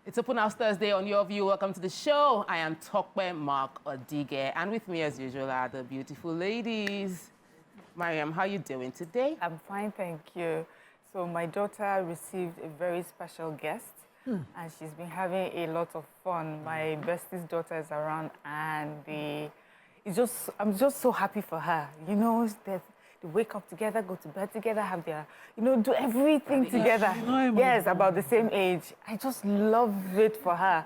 It's Open House Thursday on YourView. Welcome to the show. I am Tokwe Mark Odige, and with me, as usual, are the beautiful ladies. Mariam, how are you doing today? I'm fine, thank you. So my daughter received a very special guest, and she's been having a lot of fun. My bestie's daughter is around, and I'm just so happy for her. You know, they wake up together, go to bed together, have their, do everything together. Yes, about the same age. I just love it for her.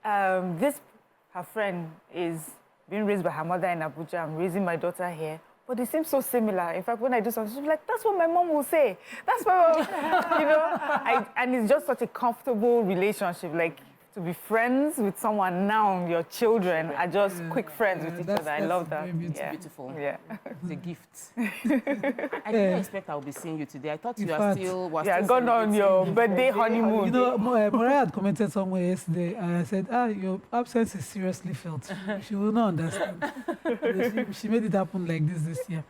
Her friend is being raised by her mother in Abuja. I'm raising my daughter here. But they seem so similar. In fact, when I do something, she's like, that's what my mom will say. That's what, and it's just such a comfortable relationship. Like, to be friends with someone now, your children are just quick friends with each other. I love that. Beautiful. Yeah. It's a gift. I didn't expect I would be seeing you today. I thought you were still... Yeah, gone on your birthday honeymoon. You know, Mariah had commented somewhere yesterday, and I said, your absence is seriously felt. She will not understand. She made it happen like this year.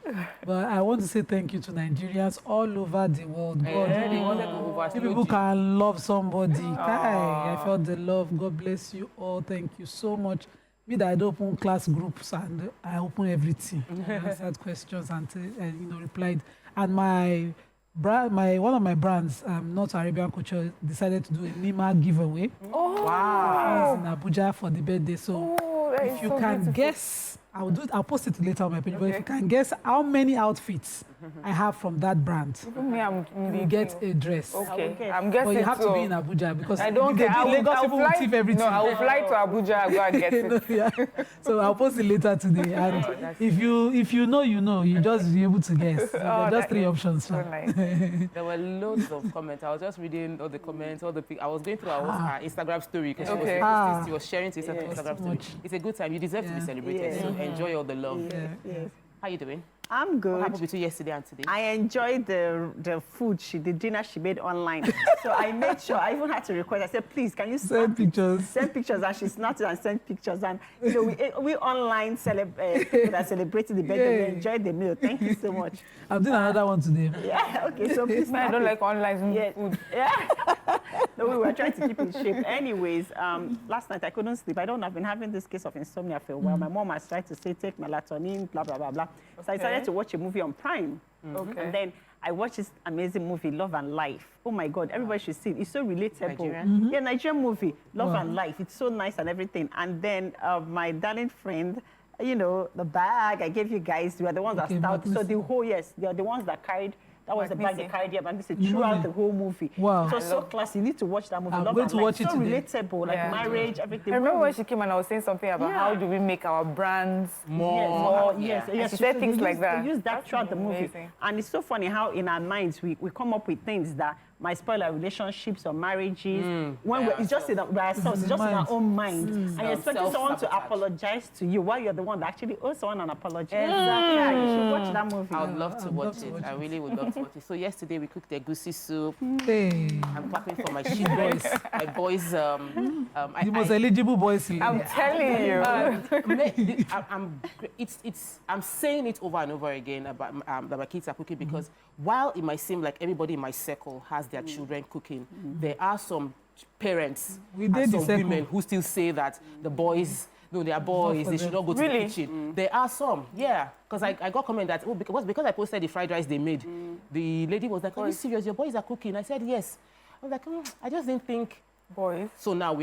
But I want to say thank you to Nigerians all over the world. God, people can love somebody. I felt the love. God bless you all. Thank you so much. Me that I open class groups and I open everything. I answered questions and replied. And one of my brands, North Arabian Culture, decided to do a Nima giveaway. Oh, wow! In Abuja for the birthday. So if you can guess, I'll post it later on my page. Okay. But if you can guess how many outfits I have from that brand, you get a dress. Okay. I'm guessing. But you have to be in Abuja because I don't care. Lagos people will thief everything. No, I will fly to Abuja and go and get it. Yeah. So I'll post it later today. And if you know, you just be able to guess. There are just three options. So nice. There were loads of comments. I was just reading all the comments, I was going through our Instagram story because she was sharing to Instagram story. It's a good time. You deserve to be celebrated. So enjoy all the love. Yes. How are you doing? I'm good. What happened between yesterday and today? I enjoyed the food, the dinner she made online. So I made sure, I even had to request, I said, please, can you send pictures? Send pictures, and she snapped it and sent pictures. And we online people that celebrated the birthday, we enjoyed the meal. Thank you so much. I'm doing another one today. Yeah, okay, so please. I don't like online food. Yeah. No, we were trying to keep in shape. Anyways, last night I couldn't sleep. I've been having this case of insomnia for a while. My mom has tried to say, take melatonin, blah, blah, blah, blah. So I decided to watch a movie on Prime. And then I watched this amazing movie, Love and Life. Oh my God, everybody should see it. It's so relatable. Nigerian? Yeah, Nigerian movie, Love and Life. It's so nice and everything. And then my darling friend, the bag I gave you guys, you are the ones that started. So they are the ones that carried. That was the bag they carried here, and this is throughout the whole movie. Wow. It was so classy. You need to watch that movie. I'm going to watch it today. So relatable, like marriage, everything. I remember when she came and I was saying something about how do we make our brands more. Yes. She said things like that. We use that throughout the movie. Amazing. And it's so funny how in our minds we come up with things that might spoil our relationships or marriages. It's just in ourselves, it's just in our own mind. And you're expecting someone to apologize to you while you're the one that actually owes someone an apology. Exactly. Yeah, you should watch that movie. I would love to watch it. I really would love to watch it. So yesterday we cooked the egusi soup. Hey. I'm clapping for my boys. My boys. The most eligible boys. I'm telling you. I'm saying it over and over again about that my kids are cooking because while it might seem like everybody in my circle has their children cooking, there are some parents and some women who still say that the boys, no, they are boys, they should not go to the kitchen. There are some, because I got comment that, because I posted the fried rice they made, the lady was like, are you serious? Your boys are cooking? I said, yes. I was like, I just didn't think. Boys. So now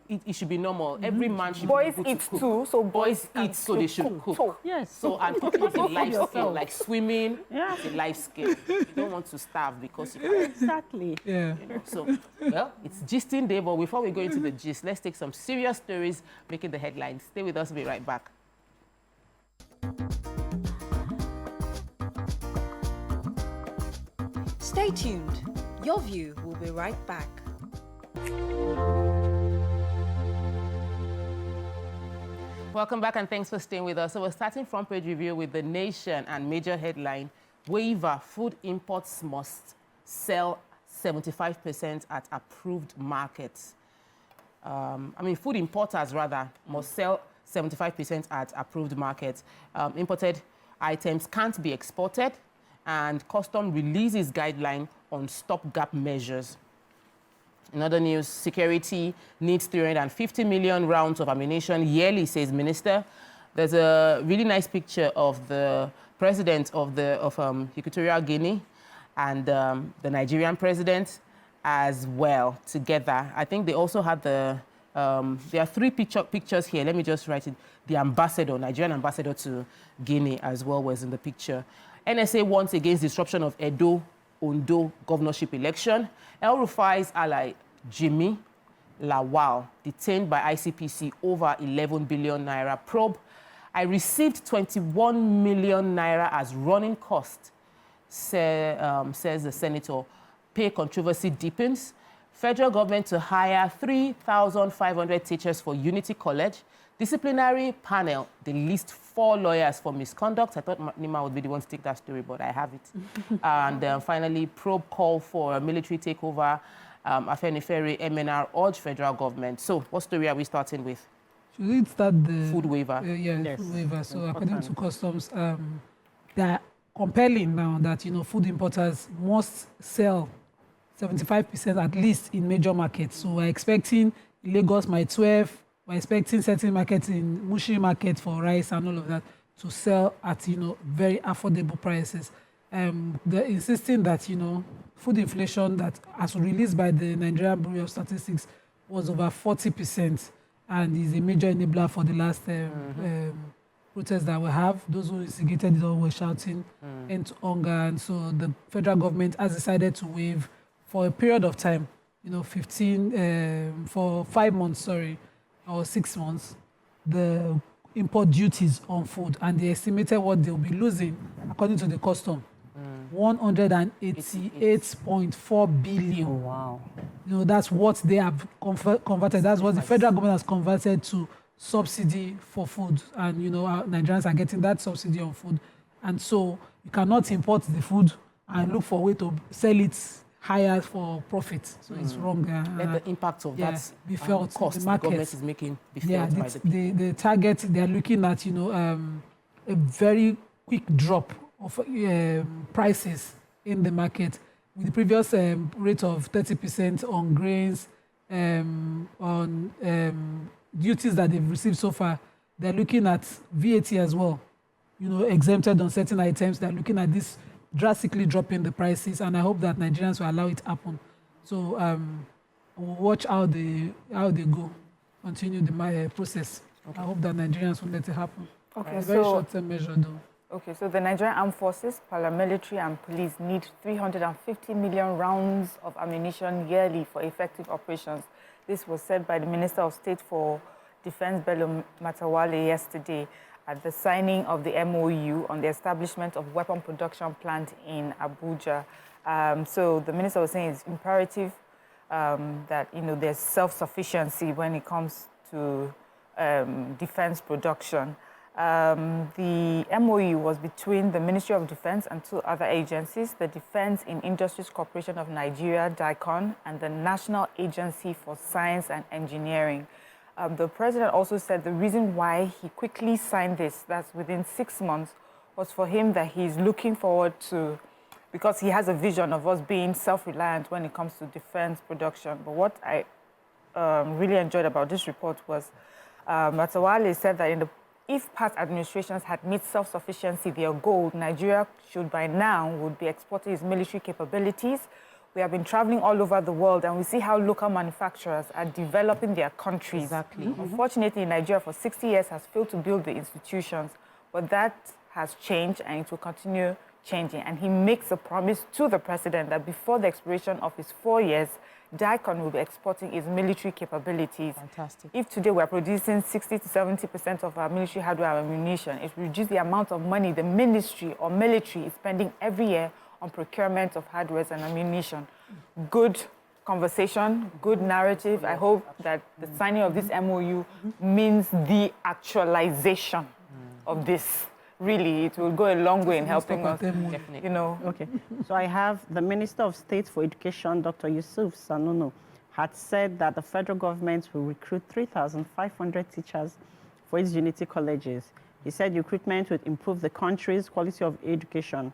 it should be normal. Every man should boys be able eat to cook. Too, so boys eat, so they should cook. Yes. So and cooking is a life skill, like swimming. Yeah. It's a life skill. You don't want to starve because you can't. Exactly. Yeah. So, well, it's gisting day, but before we go into the gist, let's take some serious stories making the headlines. Stay with us. We'll be right back. Stay tuned. YourView will be right back. Welcome back and thanks for staying with us. So we're starting front page review with The Nation and major headline, waiver, food imports must sell 75% at approved markets. Food importers rather must sell 75% at approved markets. Imported items can't be exported and custom releases guideline on stopgap measures. In other news, security needs 350 million rounds of ammunition yearly, says Minister. There's a really nice picture of the president of Equatorial Guinea and the Nigerian president as well together. I think they also had there are three pictures here. Let me just write it. The ambassador, Nigerian ambassador to Guinea as well was in the picture. NSA warns against disruption of Ondo governorship election. El Rufai's ally, Jimmy Lawal, detained by ICPC over 11 billion naira probe. I received 21 million naira as running cost, says the senator. Pay controversy deepens. Federal government to hire 3,500 teachers for Unity College. Disciplinary panel, they list 4 lawyers for misconduct. I thought Nima would be the one to take that story, but I have it. And finally, probe call for a military takeover. Afenifere MNR urge federal government. So what story are we starting with? Should we start the food waiver? Yes. Food waiver. So according to customs, they are compelling now that food importers must sell 75% at least in major markets. So we're expecting Lagos, my 12. We're expecting certain markets in Mushi market for rice and all of that to sell at very affordable prices. They're insisting that food inflation that as released by the Nigerian Bureau of Statistics was over 40% and is a major enabler for the last protests that we have. Those who instigated it all were shouting end to hunger, and so the federal government has decided to waive for a period of time, for 5 months, or 6 months, the import duties on food, and they estimated what they'll be losing, according to the custom, 188.4 billion. Oh, wow. That's what they have converted. That's what the federal government has converted to subsidy for food, and Nigerians are getting that subsidy on food, and so you cannot import the food and look for a way to sell it higher for profit. So it's wrong. Let the impact of that be felt cost the market. The government is making be felt by the people. The target, they are looking at a very quick drop of prices in the market. With the previous rate of 30% on grains, on duties that they've received so far, they're looking at VAT as well, exempted on certain items. They're looking at this drastically dropping the prices, and I hope that Nigerians will allow it to happen. So we'll watch how they go, continue the process. Okay. I hope that Nigerians will let it happen. Okay, it's a very short-term measure, though. Okay, so the Nigerian Armed Forces, paramilitary and police need 350 million rounds of ammunition yearly for effective operations. This was said by the Minister of State for Defense, Bello Matawalle, yesterday at the signing of the MOU on the establishment of weapon production plant in Abuja. So the minister was saying it's imperative that there's self-sufficiency when it comes to defense production. The MOU was between the Ministry of Defense and 2 other agencies, the Defense in Industries Corporation of Nigeria, DICON, and the National Agency for Science and Engineering. The president also said the reason why he quickly signed this, that's within 6 months, was for him that he's looking forward to, because he has a vision of us being self-reliant when it comes to defense production. But what I really enjoyed about this report was Matawalle said that if past administrations had made self-sufficiency their goal, Nigeria should by now would be exporting its military capabilities. We have been traveling all over the world, and we see how local manufacturers are developing their countries. Exactly. Unfortunately, Nigeria for 60 years has failed to build the institutions, but that has changed, and it will continue changing. And he makes a promise to the president that before the expiration of his 4 years, DICON will be exporting its military capabilities. Fantastic. If today we're producing 60 to 70% of our military hardware and ammunition, it will reduce the amount of money the ministry or military is spending every year on procurement of hardware and ammunition. Good conversation, good narrative. I hope that the signing of this MOU means the actualization of this. Really, it will go a long way in helping us, Definitely. Okay, so I have the Minister of State for Education, Dr. Yusuf Sanono, had said that the federal government will recruit 3,500 teachers for its Unity colleges. He said recruitment would improve the country's quality of education.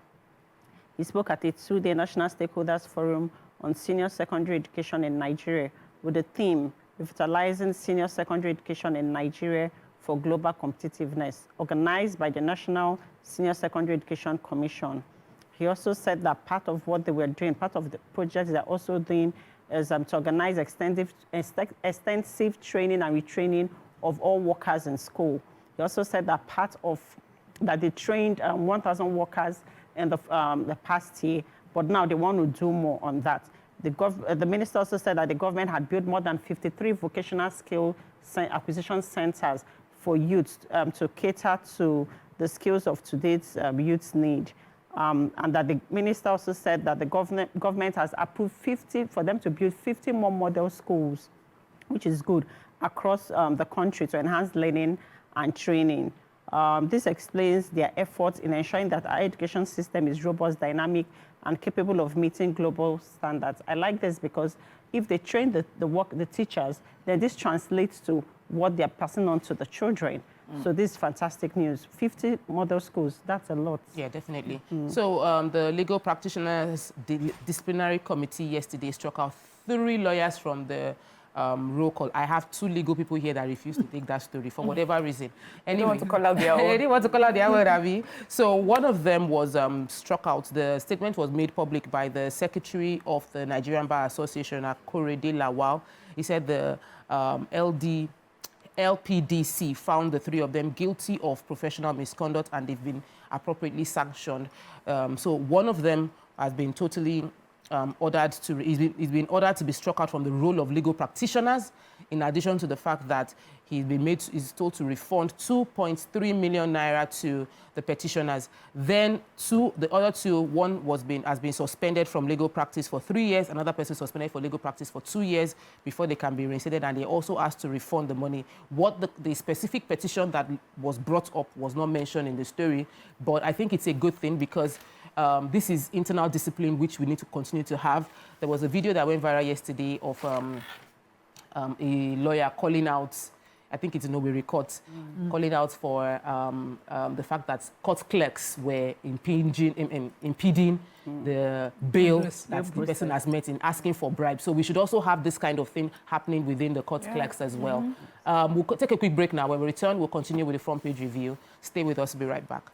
He spoke at a 2-day National Stakeholders Forum on senior secondary education in Nigeria with the theme, Revitalizing Senior Secondary Education in Nigeria for Global Competitiveness, organized by the National Senior Secondary Education Commission. He also said that part of what they were doing, part of the projects they're also doing is to organize extensive training and retraining of all workers in school. He also said that that they trained 1,000 workers in the past year, but now they want to do more on that. The minister also said that the government had built more than 53 vocational skill acquisition centers for youth to cater to the skills of today's youth's need. And that the minister also said that the government has approved for them to build 50 more model schools, which is good, across the country to enhance learning and training. This explains their efforts in ensuring that our education system is robust, dynamic, and capable of meeting global standards. I like this because if they train the teachers, then this translates to what they're passing on to the children. So this is fantastic news. 50 model schools, that's a lot. Yeah, definitely. So the Legal Practitioners Disciplinary Committee yesterday struck out 3 lawyers from the roll call. I have 2 legal people here that refuse to take that story for whatever reason. Anyway, They don't want to call out their own. They didn't want to call out their own, Abby. So one of them was struck out. The statement was made public by the Secretary of the Nigerian Bar Association, Akorede Lawal. He said the LPDC found the 3 of them guilty of professional misconduct and they've been appropriately sanctioned. So one of them has been totally he's been ordered to be struck out from the role of legal practitioners, in addition to the fact that he's told to refund 2.3 million naira to the petitioners. Then the other 2, one has been suspended from legal practice for 3 years, another person suspended for legal practice for 2 years before they can be reinstated, and they also asked to refund the money. What the specific petition that was brought up was not mentioned in the story, but I think it's a good thing because this is internal discipline, which we need to continue to have. There was a video that went viral yesterday of a lawyer calling out, I think it's in Owerri Court, calling out for the fact that court clerks were impeding the bail that the person has met in asking for bribes. So we should also have this kind of thing happening within the court clerks as well. We'll take a quick break now. When we return, we'll continue with the front page review. Stay with us. We'll be right back.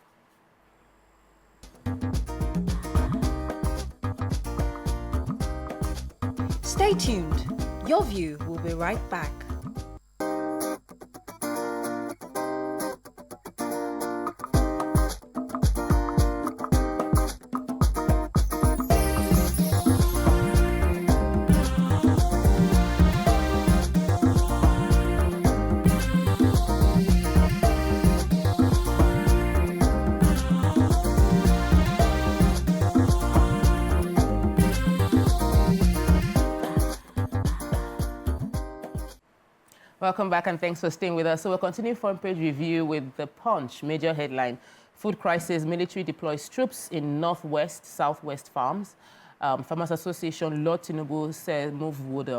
Stay tuned. Your View will be right back. Welcome back and thanks for staying with us. So we'll continue front page review with the Punch major headline. Food crisis, military deploys troops in Northwest, Southwest farms. Farmers Association, Lord Tinubu said move would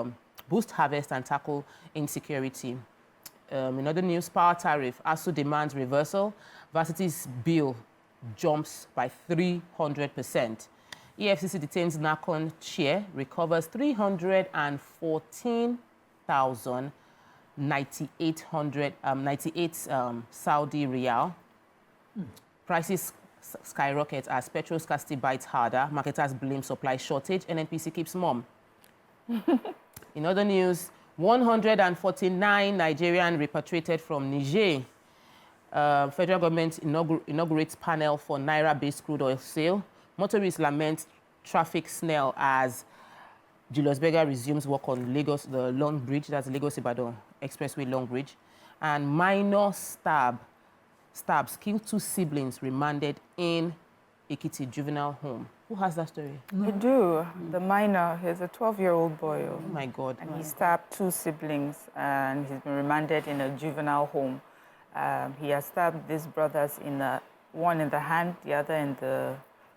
boost harvest and tackle insecurity. In other news, power tariff, ASU demands reversal. Varsity's bill jumps by 300%. EFCC detains NACON chair, recovers 314,000 98 Saudi Riyal. Prices skyrocket as petrol scarcity bites harder. Marketers blame supply shortage. NNPC keeps mum. In other news, 149 Nigerians repatriated from Niger. Federal government inaugurates panel for Naira-based crude oil sale. Motorists lament traffic snarl as Julius Berger resumes work on Lagos, the Long Bridge, that's Lagos-Ibadan Expressway Long Bridge. And minor stabs kill 2 siblings remanded in Ekiti juvenile home. Who has that story? I do. The minor, he's a 12-year-old boy. Oh my God. And he stabbed 2 siblings and he's been remanded in a juvenile home. He has stabbed these brothers, one in the hand, the other in the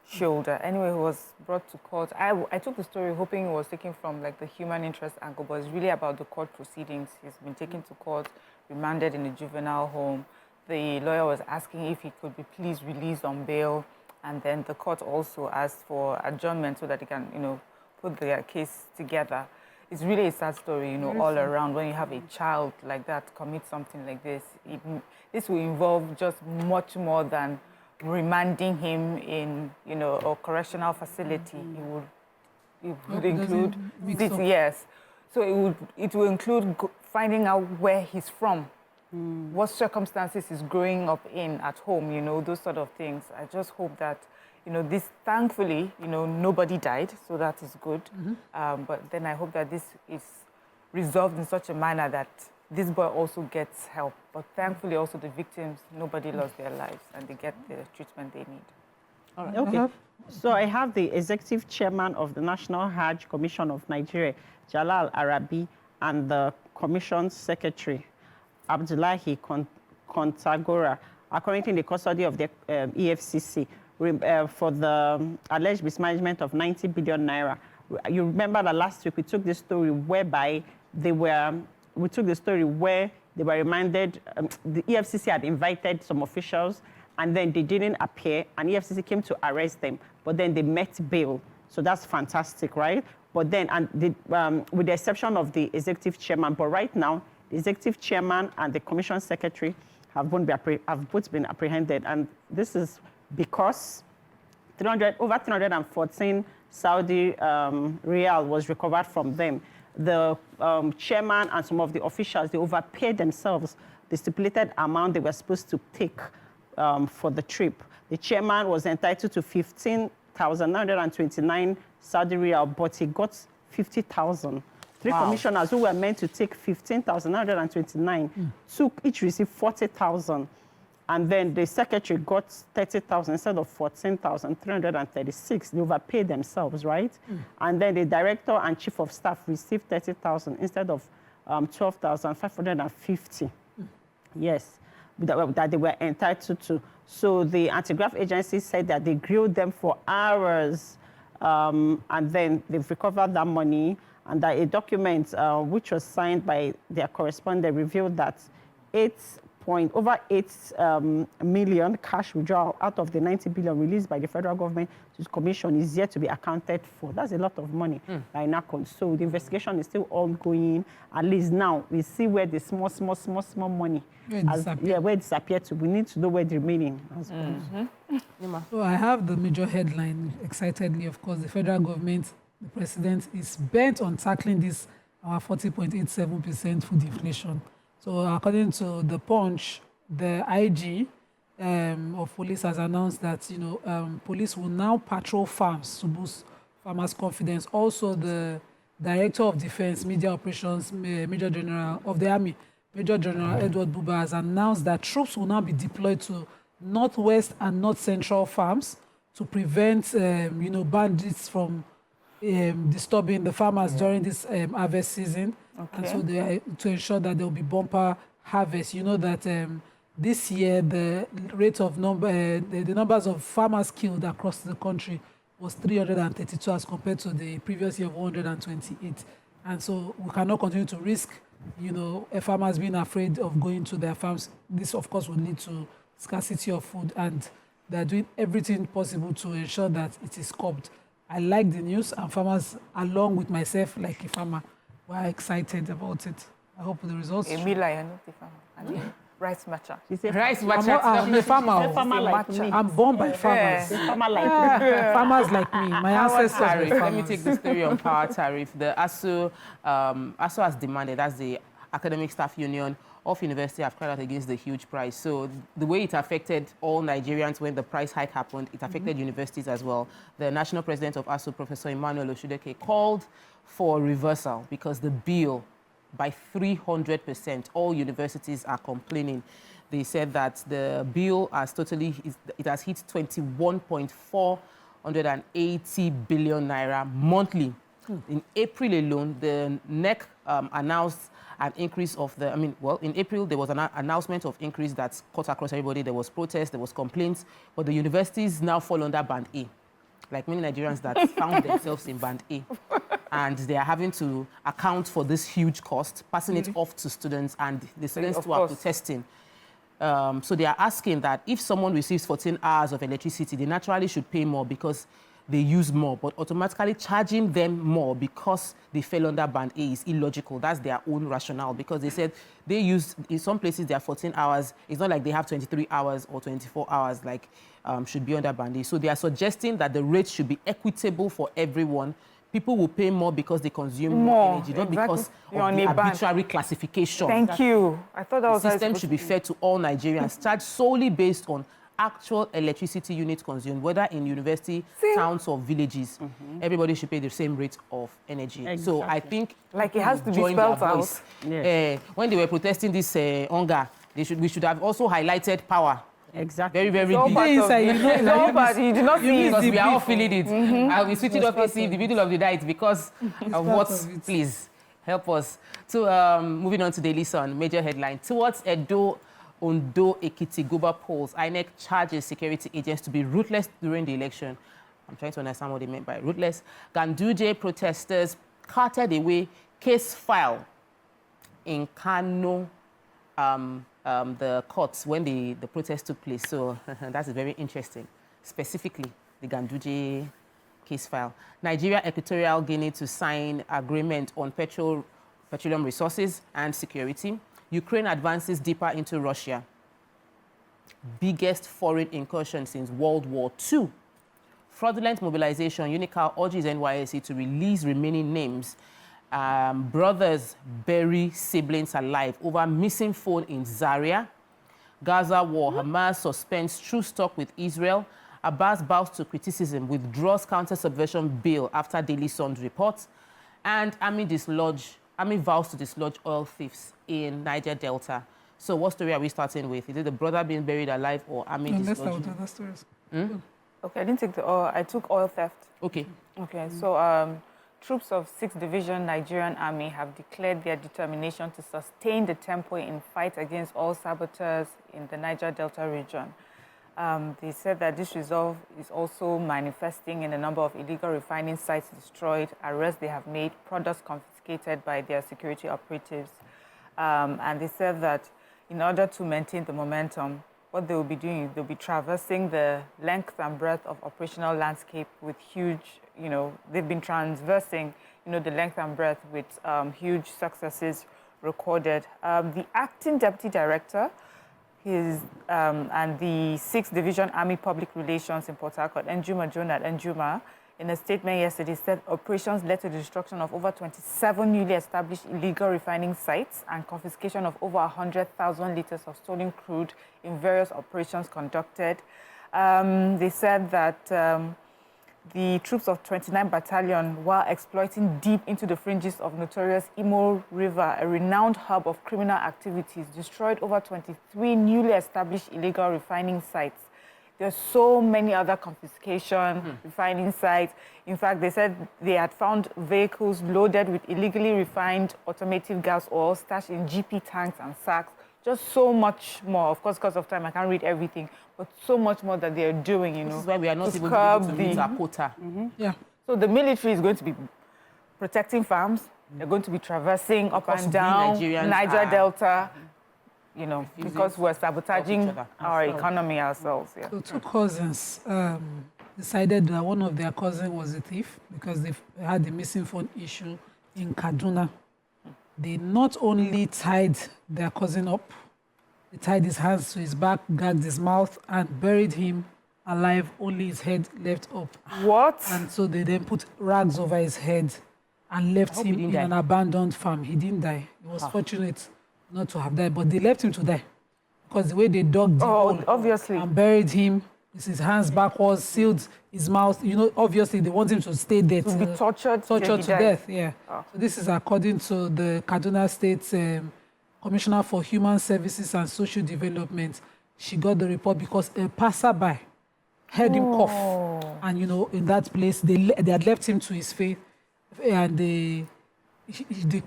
shoulder. Anyway, he was brought to court. I took the story hoping it was taken from like the human interest angle, but it's really about the court proceedings. He's been taken to court, remanded in a juvenile home. The lawyer was asking if he could be please released on bail, and then the court also asked for adjournment so that he can, put their case together. It's really a sad story, you know, all around. When you have a child like that commit something like this, this will involve just much more than remanding him in, you know, a correctional facility. It would include this, yes. So it will include finding out where he's from, what circumstances he's growing up in at home, you know, those sort of things. I just hope that, you know, this, thankfully, you know, nobody died, so that is good. But then I hope that this is resolved in such a manner that this boy also gets help. But thankfully, also the victims, nobody lost their lives and they get the treatment they need. All right. Okay. So I have the executive chairman of the National Hajj Commission of Nigeria, Jalal Arabi, and the commission's secretary, Abdullahi Kontagora, are currently in the custody of the EFCC for the alleged mismanagement of 90 billion naira. You remember that last week we took this story whereby they were, reminded, the EFCC had invited some officials and then they didn't appear and EFCC came to arrest them, but then they met bail. So that's fantastic, right? But then, with the exception of the executive chairman, but right now, the executive chairman and the commission secretary have both been apprehended. And this is because over 314 Saudi Riyal was recovered from them. The chairman and some of the officials, they overpaid themselves the stipulated amount they were supposed to take for the trip. The chairman was entitled to 15,929 Saudi Riyal, but he got 50,000. Three commissioners who were meant to take 15,929 each received 40,000. And then the secretary got 30,000 instead of 14,336. They overpaid themselves, right? And then the director and chief of staff received 30,000 instead of 12,550. Yes, that they were entitled to. So the anti-graft agency said that they grilled them for hours, and then they've recovered that money, and that a document which was signed by their correspondent revealed that over 8 million cash withdrawal out of the 90 billion released by the federal government to the commission is yet to be accounted for. That's a lot of money by NACON. So the investigation is still ongoing. At least now we see where the small money where it disappeared to. We need to know where the remaining has gone. So I have the major headline excitedly. Of course, the federal government, the president, is bent on tackling this our 40.87% food inflation. So according to the Punch, the IG of police has announced that police will now patrol farms to boost farmers' confidence. Also, the Director of Defense Media Operations, Major General of the Army, Major General Edward Buba, has announced that troops will now be deployed to northwest and north central farms to prevent bandits from disturbing the farmers during this harvest season. And so to ensure that there will be bumper harvest. You know that this year the rate of the numbers of farmers killed across the country was 332 as compared to the previous year of 128. And so we cannot continue to risk, farmers being afraid of going to their farms. This, of course, will lead to scarcity of food, and they're doing everything possible to ensure that it is curbed. I like the news, and farmers, along with myself, like a farmer, we're excited about it. I hope the results. Emila, you're not a farmer. I mean, rice matcha. Rice matcha. I'm a farmer. I'm born by farmers. Farmers like me. My ancestors were farmers. Let me take the story on power tariff. The ASU has demanded, that's the Academic Staff Union of university, have cried out against the huge price. So the way it affected all Nigerians when the price hike happened, it affected universities as well. The national president of ASU, Professor Emmanuel Oshudeke, called for reversal because the bill, by 300%, all universities are complaining. They said that the bill has it has hit 21.480 billion naira monthly. In April alone, the NEC announced an increase of in April, there was an announcement of increase that cut across everybody. There was protests, there was complaints, but the universities now fall under Band A, like many Nigerians that found themselves in Band A. And they are having to account for this huge cost, passing it off to students, and the students who are protesting. So they are asking that if someone receives 14 hours of electricity, they naturally should pay more because they use more, but automatically charging them more because they fell under band A is illogical. That's their own rationale, because they said they use, in some places they are 14 hours. It's not like they have 23 hours or 24 hours like should be under band A. So they are suggesting that the rates should be equitable for everyone. People will pay more because they consume more energy, not because of the arbitrary classification. Thank you. I thought that was the system should be fair to all Nigerians, charged solely based on actual electricity units consumed, whether in university, towns, or villages. Everybody should pay the same rate of energy. Exactly. So I think like it has to be spelled out. Yes. When they were protesting this hunger, we should have also highlighted power. Exactly. Very, very So big. part of you do not see it. Because we are all feeling it. I'll be switching off AC in the middle of the night because of what? Please help us. So moving on to Daily Sun, major headline. Towards Edo, Ondo, Ekiti, Goba polls, INEC charges security agents to be ruthless during the election. I'm trying to understand what they meant by ruthless. Ganduje protesters carted away case file in Kano, the courts when the protest took place. So that's very interesting. Specifically, the Ganduje case file. Nigeria, Equatorial Guinea to sign agreement on petroleum resources and security. Ukraine advances deeper into Russia. Biggest foreign incursion since World War II. Fraudulent mobilization. Unical urges NYSC to release remaining names. Brothers bury siblings alive over missing phone in Zaria. Gaza war. Hamas suspends truce talk with Israel. Abbas bows to criticism, withdraws counter-subversion bill after Daily Sun's report. And Army vows to dislodge oil thieves in Niger Delta. So what story are we starting with? Is it the brother being buried alive or Army dislodging? Other stories. Okay, I didn't take the oil. I took oil theft. Okay. Okay, so troops of 6th Division Nigerian Army have declared their determination to sustain the tempo in fight against all saboteurs in the Niger Delta region. They said that this resolve is also manifesting in the number of illegal refining sites destroyed, arrests they have made, products confiscated by their security operatives. And they said that in order to maintain the momentum, what they will be doing is they'll be traversing the length and breadth of operational landscape with huge, they've been traversing, the length and breadth with huge successes recorded. The acting deputy director and the 6th Division Army Public Relations in Port Harcourt, Njuma Jonah Njuma, in a statement yesterday, said operations led to the destruction of over 27 newly established illegal refining sites and confiscation of over 100,000 liters of stolen crude in various operations conducted. They said that the troops of 29 Battalion, while exploiting deep into the fringes of notorious Imo River, a renowned hub of criminal activities, destroyed over 23 newly established illegal refining sites. There's so many other confiscation refining sites. In fact, they said they had found vehicles loaded with illegally refined automotive gas oil stashed in GP tanks and sacks. Just so much more. Of course, because of time, I can't read everything, but so much more that they're doing, This is why we are not even able to meet our quota. Yeah. So the military is going to be protecting farms. They're going to be traversing up and down Niger Delta, because we're sabotaging our economy ourselves. Yeah. So two cousins decided that one of their cousins was a thief because they had a missing phone issue in Kaduna. They not only tied their cousin up, they tied his hands to his back, gagged his mouth, and buried him alive, only his head left up. What? And so they then put rags over his head and left him in an abandoned farm. He didn't die. He was fortunate not to have died, but they left him to die because the way they dug the hole obviously, and buried him with his hands backwards, sealed his mouth. Obviously they want him to stay there to be tortured to death. Yeah. So this is according to the Kaduna State Commissioner for Human Services and Social Development. She got the report because a passerby heard him cough, and in that place they had left him to his fate, and the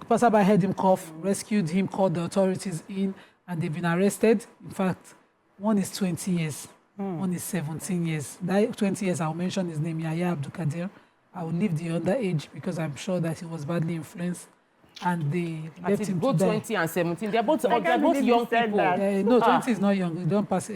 passerby heard him cough, rescued him, called the authorities in, and they've been arrested. In fact, one is 20 years. One is 17 years. That 20 years, I'll mention his name, Yahya Abdul Kadir. I will leave the underage because I'm sure that he was badly influenced and they I left think him both to die. 20 and 17. They're both can't young believe you said people. that. No, 20 is not young. They don't pass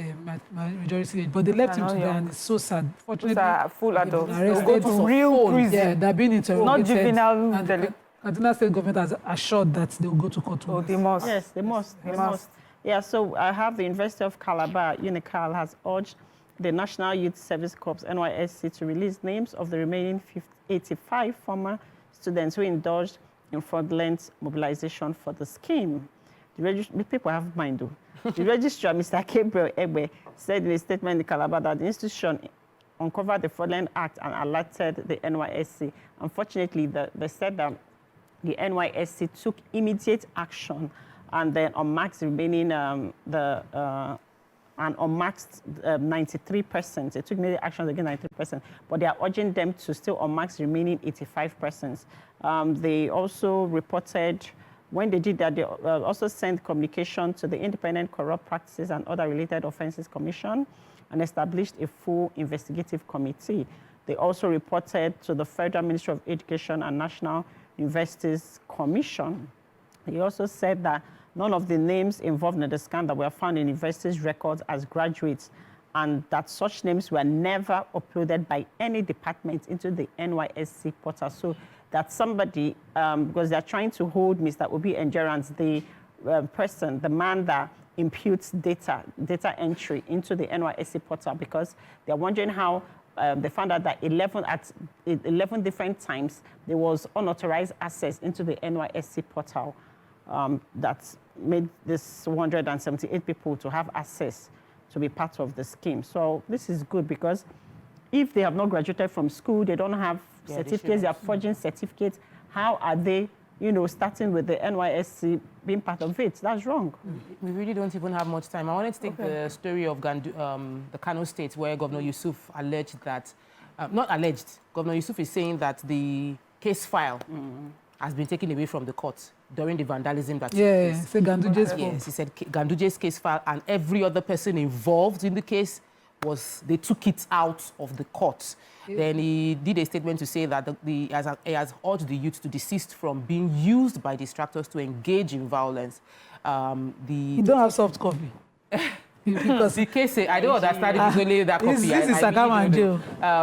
my majority age, but they left him not to die, young. and it's so sad. Fortunately, Those are full they've been adults. arrested. They'll go to real prison. Yeah, they're being interrogated. Not juvenile and the Kaduna State government has assured that they will go to court. Oh, they must. Yes, they must. They must. Yeah, so I have the University of Calabar, UNICAL, has urged the National Youth Service Corps, NYSC, to release names of the remaining 85 former students who indulged in fraudulent mobilization for the scheme. The people have mind, though. The registrar, Mr. Gabriel Egbe, said in a statement in Calabar that the institution uncovered the fraudulent act and alerted the NYSC. Unfortunately, they said that the NYSC took immediate action and then unmasked the remaining, and unmasked 93%. They took immediate action against 93%, but they are urging them to still unmask the remaining 85%. They also reported, when they did that, they also sent communication to the Independent Corrupt Practices and Other Related Offences Commission and established a full investigative committee. They also reported to the Federal Ministry of Education and National Universities Commission. He also said that none of the names involved in the scandal were found in universities' records as graduates, and that such names were never uploaded by any department into the NYSC portal. So that somebody, because they're trying to hold Mr. Obi Endurance, the person, the man that imputes data entry into the NYSC portal, because they're wondering how they found out that 11 different times there was unauthorized access into the NYSC portal that made this 178 people to have access to be part of the scheme. So this is good, because if they have not graduated from school, they don't have certificates, they are forging certificates, how are they, starting with the NYSC being part of it? That's wrong. We really don't even have much time. I wanted to take the story of the Kano State, where Governor Yusuf alleged that, not alleged, Governor Yusuf is saying that the case file has been taken away from the court during the vandalism that took place. Say Ganduje's fault. Yes, he said Ganduje's case file and every other person involved in the case they took it out of the court. Yeah. Then he did a statement to say that he has urged the youth to desist from being used by distractors to engage in violence. You don't have soft copy. Because the case, I don't understand if it's only that copy. This is Sakama and Joe.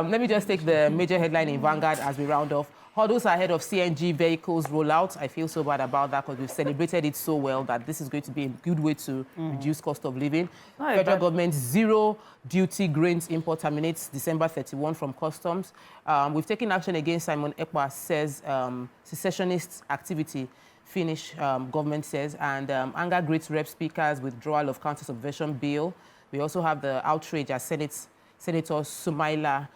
Let me just take the major headline in Vanguard as we round off. Hurdles ahead of CNG vehicles rollout. I feel so bad about that because we've celebrated it so well that this is going to be a good way to reduce cost of living. Federal government zero duty grains import terminates December 31 from customs. We've taken action against Simon Ekpa, says secessionist activity. Finish, government says, and anger greats rep speakers withdrawal of counter subversion bill. We also have the outrage as Senator Sumaila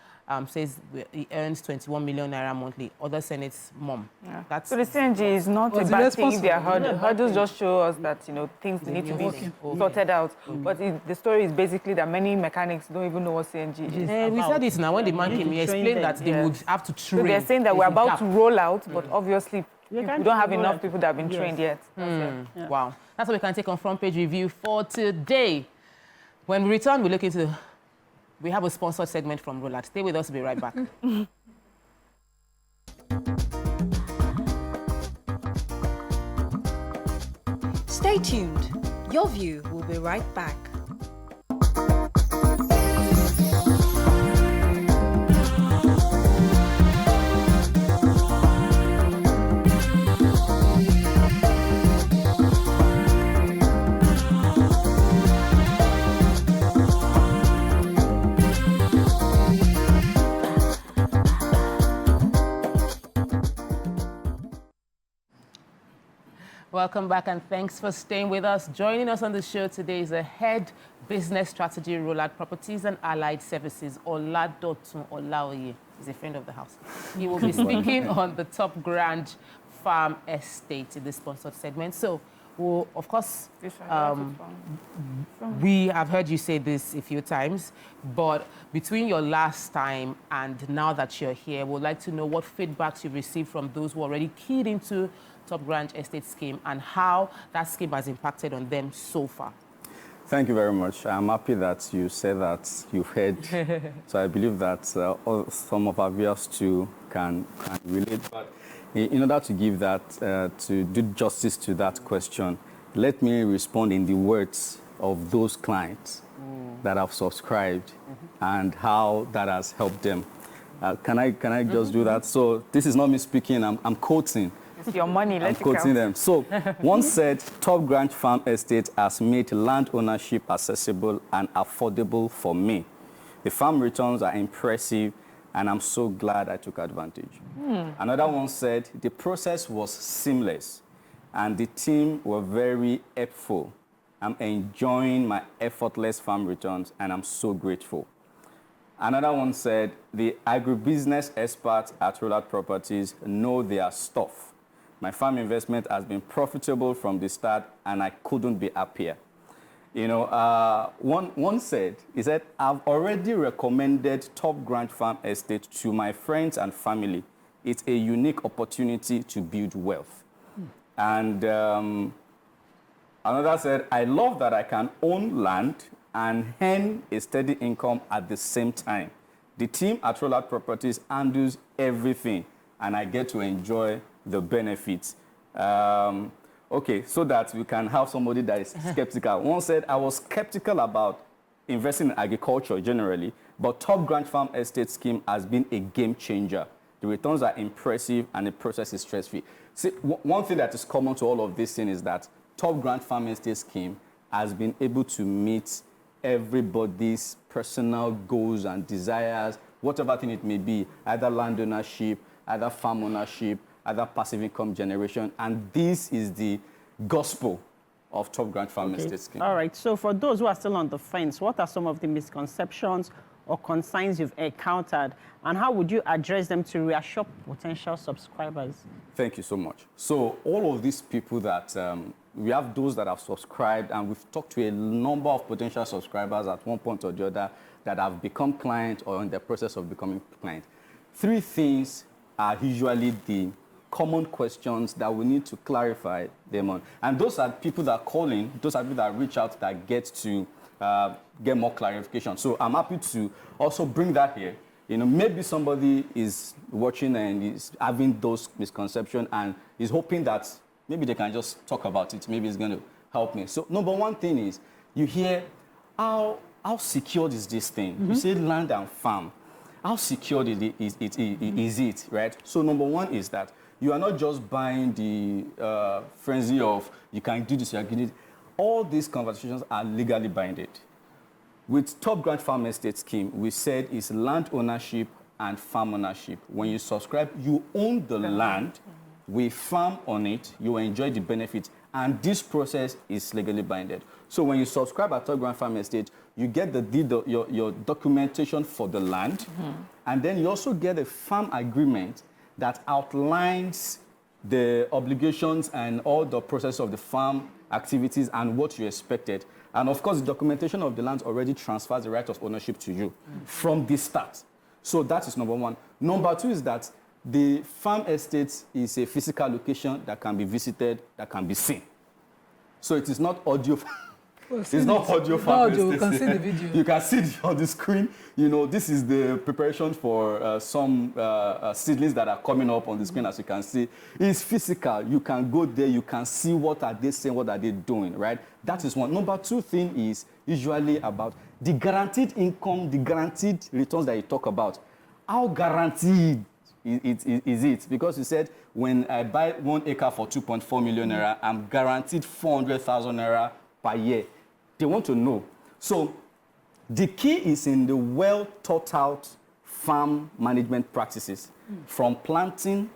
says he earns 21 million naira monthly. Other Senate's mom. Yeah. So the CNG is not a bad thing if they are hurdles just show us that things need to be sorted out. But the story is basically that many mechanics don't even know what CNG is. We said it now when the man came. He explained that they would have to train. So they're saying that we're about to roll out, but obviously we don't have enough people that have been trained yet. Wow. That's what we can take on front page review for today. When we return, we look into. We have a sponsored segment from Roland. Stay with us. We'll be right back. Stay tuned. Your View will be right back. Welcome back and thanks for staying with us. Joining us on the show today is the Head Business Strategy, Roland Properties and Allied Services, Oladotun Olaoye. He's a friend of the house. He will be speaking on the Top Grand Farm Estate in this sponsored segment. So, well, of course, we have heard you say this a few times, but between your last time and now that you're here, we'd like to know what feedbacks you've received from those who already keyed into Top Grand Estate scheme and how that scheme has impacted on them so far. Thank you very much. I'm happy that you said that you've heard. So I believe that some of our viewers too can relate. But In order to give that, to do justice to that question, let me respond in the words of those clients that have subscribed and how that has helped them. Can I just do that? So this is not me speaking, I'm quoting. It's your money, let I'm it quoting count. them. So one said, Top Branch Farm Estate has made land ownership accessible and affordable for me. The farm returns are impressive, and I'm so glad I took advantage. Another one said, the process was seamless, and the team were very helpful. I'm enjoying my effortless farm returns, and I'm so grateful. Another one said, the agribusiness experts at LandLord's Properties know their stuff. My farm investment has been profitable from the start, and I couldn't be happier. You know, one said, he said, I've already recommended Top Branch Farm Estate to my friends and family. It's a unique opportunity to build wealth. And another said, I love that I can own land and earn a steady income at the same time. The team at LandLord's Properties handles everything, and I get to enjoy the benefits. Okay, so that we can have somebody that is skeptical. One said, I was skeptical about investing in agriculture generally, but Top Branch Farm Estate scheme has been a game changer. The returns are impressive, and the process is stress-free. See, one thing that is common to all of this thing is that Top Branch Farm Estate scheme has been able to meet everybody's personal goals and desires, whatever thing it may be, either land ownership, either farm ownership, either passive income generation, and this is the gospel of Top Branch Farm Estate scheme. All right, so for those who are still on the fence, what are some of the misconceptions or concerns you've encountered, and how would you address them to reassure potential subscribers? Thank you so much. So all of these people that, we have those that have subscribed, and we've talked to a number of potential subscribers at one point or the other that have become clients or in the process of becoming client. Three things are usually the common questions that we need to clarify them on. And those are people that call in, those are people that reach out that get to get more clarification. So I'm happy to also bring that here. You know, maybe somebody is watching and is having those misconceptions and is hoping that maybe they can just talk about it. Maybe it's going to help me. So number one thing is, you hear, how secured is this thing? You say land and farm. How secured is it, right? So number one is that you are not just buying the frenzy of you can do this, you can do it. All these conversations are legally binding. With Top Branch Farm Estate scheme, we said it's land ownership and farm ownership. When you subscribe, you own the land, we farm on it, you enjoy the benefits, and this process is legally binding. So when you subscribe at Top Branch Farm Estate, you get the deed, your documentation for the land, and then you also get a farm agreement that outlines the obligations and all the process of the farm activities and what you expected. And of course, the documentation of the land already transfers the right of ownership to you from the start. So that is number one. Number two is that the farm estate is a physical location that can be visited, that can be seen. So it is not audio. It's not audio farm estate. You can see the video. You can see it on the screen. You know, this is the preparation for some seedlings that are coming up on the screen, as you can see. It's physical. You can go there. You can see what are they saying, what are they doing, right? That is one. Number two thing is usually about the guaranteed income, the guaranteed returns that you talk about. How guaranteed is it? Because you said, when I buy 1 acre for 2.4 million naira, I'm guaranteed 400,000 naira per year. They want to know. So the key is in the well thought out farm management practices, from planting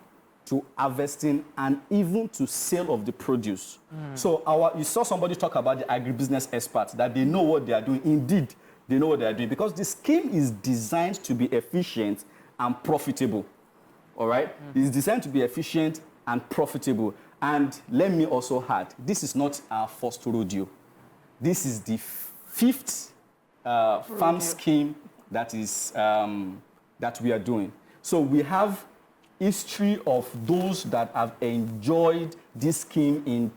to harvesting and even to sale of the produce. So you saw somebody talk about the agribusiness experts, that they know what they are doing. Indeed, they know what they are doing, because the scheme is designed to be efficient and profitable. All right? It's designed to be efficient and profitable. And let me also add, this is not our first rodeo. This is the fifth farm scheme that is that we are doing. So we have history of those that have enjoyed this scheme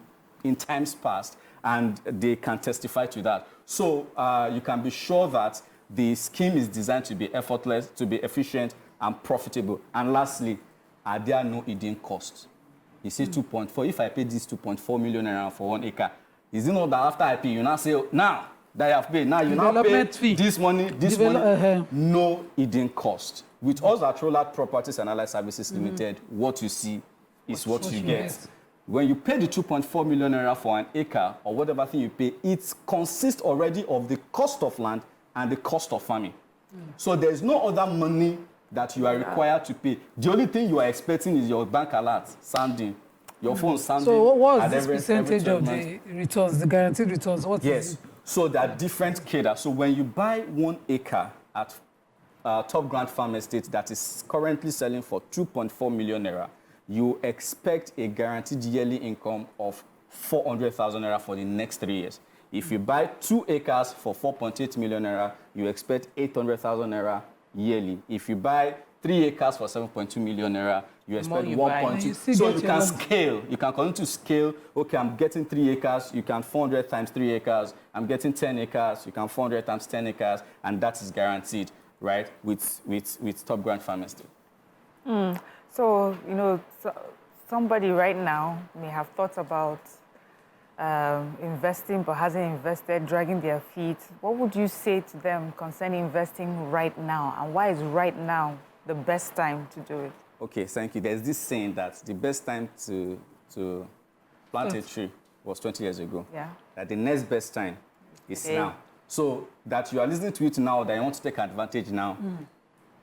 in times past, and they can testify to that. So you can be sure that the scheme is designed to be effortless, to be efficient and profitable. And lastly, are there no hidden costs? You say 2.4. If I pay this 2.4 million naira for 1 acre, is it not that after I pay, you now say, oh, now that you have paid, now you now pay this money, no hidden cost. With us at Rollard Properties and Allied Services Limited, what you see is what you get. When you pay the 2.4 million naira for an acre or whatever thing you pay, it consists already of the cost of land and the cost of farming. So there's no other money that you are required to pay. The only thing you are expecting is your bank alert sounding, your phone sounding. So what was this percentage of the returns, the guaranteed returns? What is it? So there are different cadres. So when you buy 1 acre at Top Grand Farm Estate that is currently selling for 2.4 million naira, you expect a guaranteed yearly income of 400,000 naira for the next 3 years. If you buy 2 acres for 4.8 million naira, you expect 800,000 naira yearly. If you buy 3 acres for 7.2 million naira, you expect 1.2. So you can scale. You can continue to scale. Okay, I'm getting 3 acres. You can 400 times 3 acres. I'm getting 10 acres. You can 400 times 10 acres, and that is guaranteed, right? With Top Grand Farm Estate. So, you know, somebody right now may have thought about investing but hasn't invested, dragging their feet. What would you say to them concerning investing right now? And why is right now the best time to do it? Okay, thank you. There's this saying that the best time to plant a tree was 20 years ago. Yeah. That the next best time is now. So that you are listening to it now, that you want to take advantage now,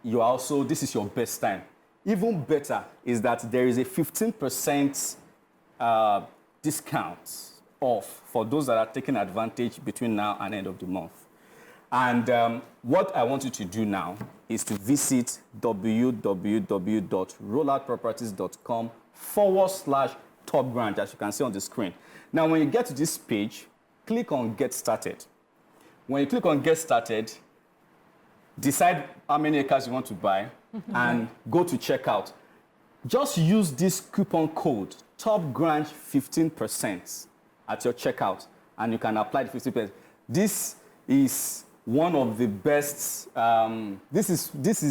you are also, this is your best time. Even better is that there is a 15% discount off for those that are taking advantage between now and end of the month. And what I want you to do now is to visit www.rollardproperties.com/Top Grand, as you can see on the screen. Now, when you get to this page, click on Get Started. When you click on Get Started, decide how many acres you want to buy and go to checkout. Just use this coupon code, Top Grand 15% at your checkout, and you can apply the 50%. This is one of the best, this is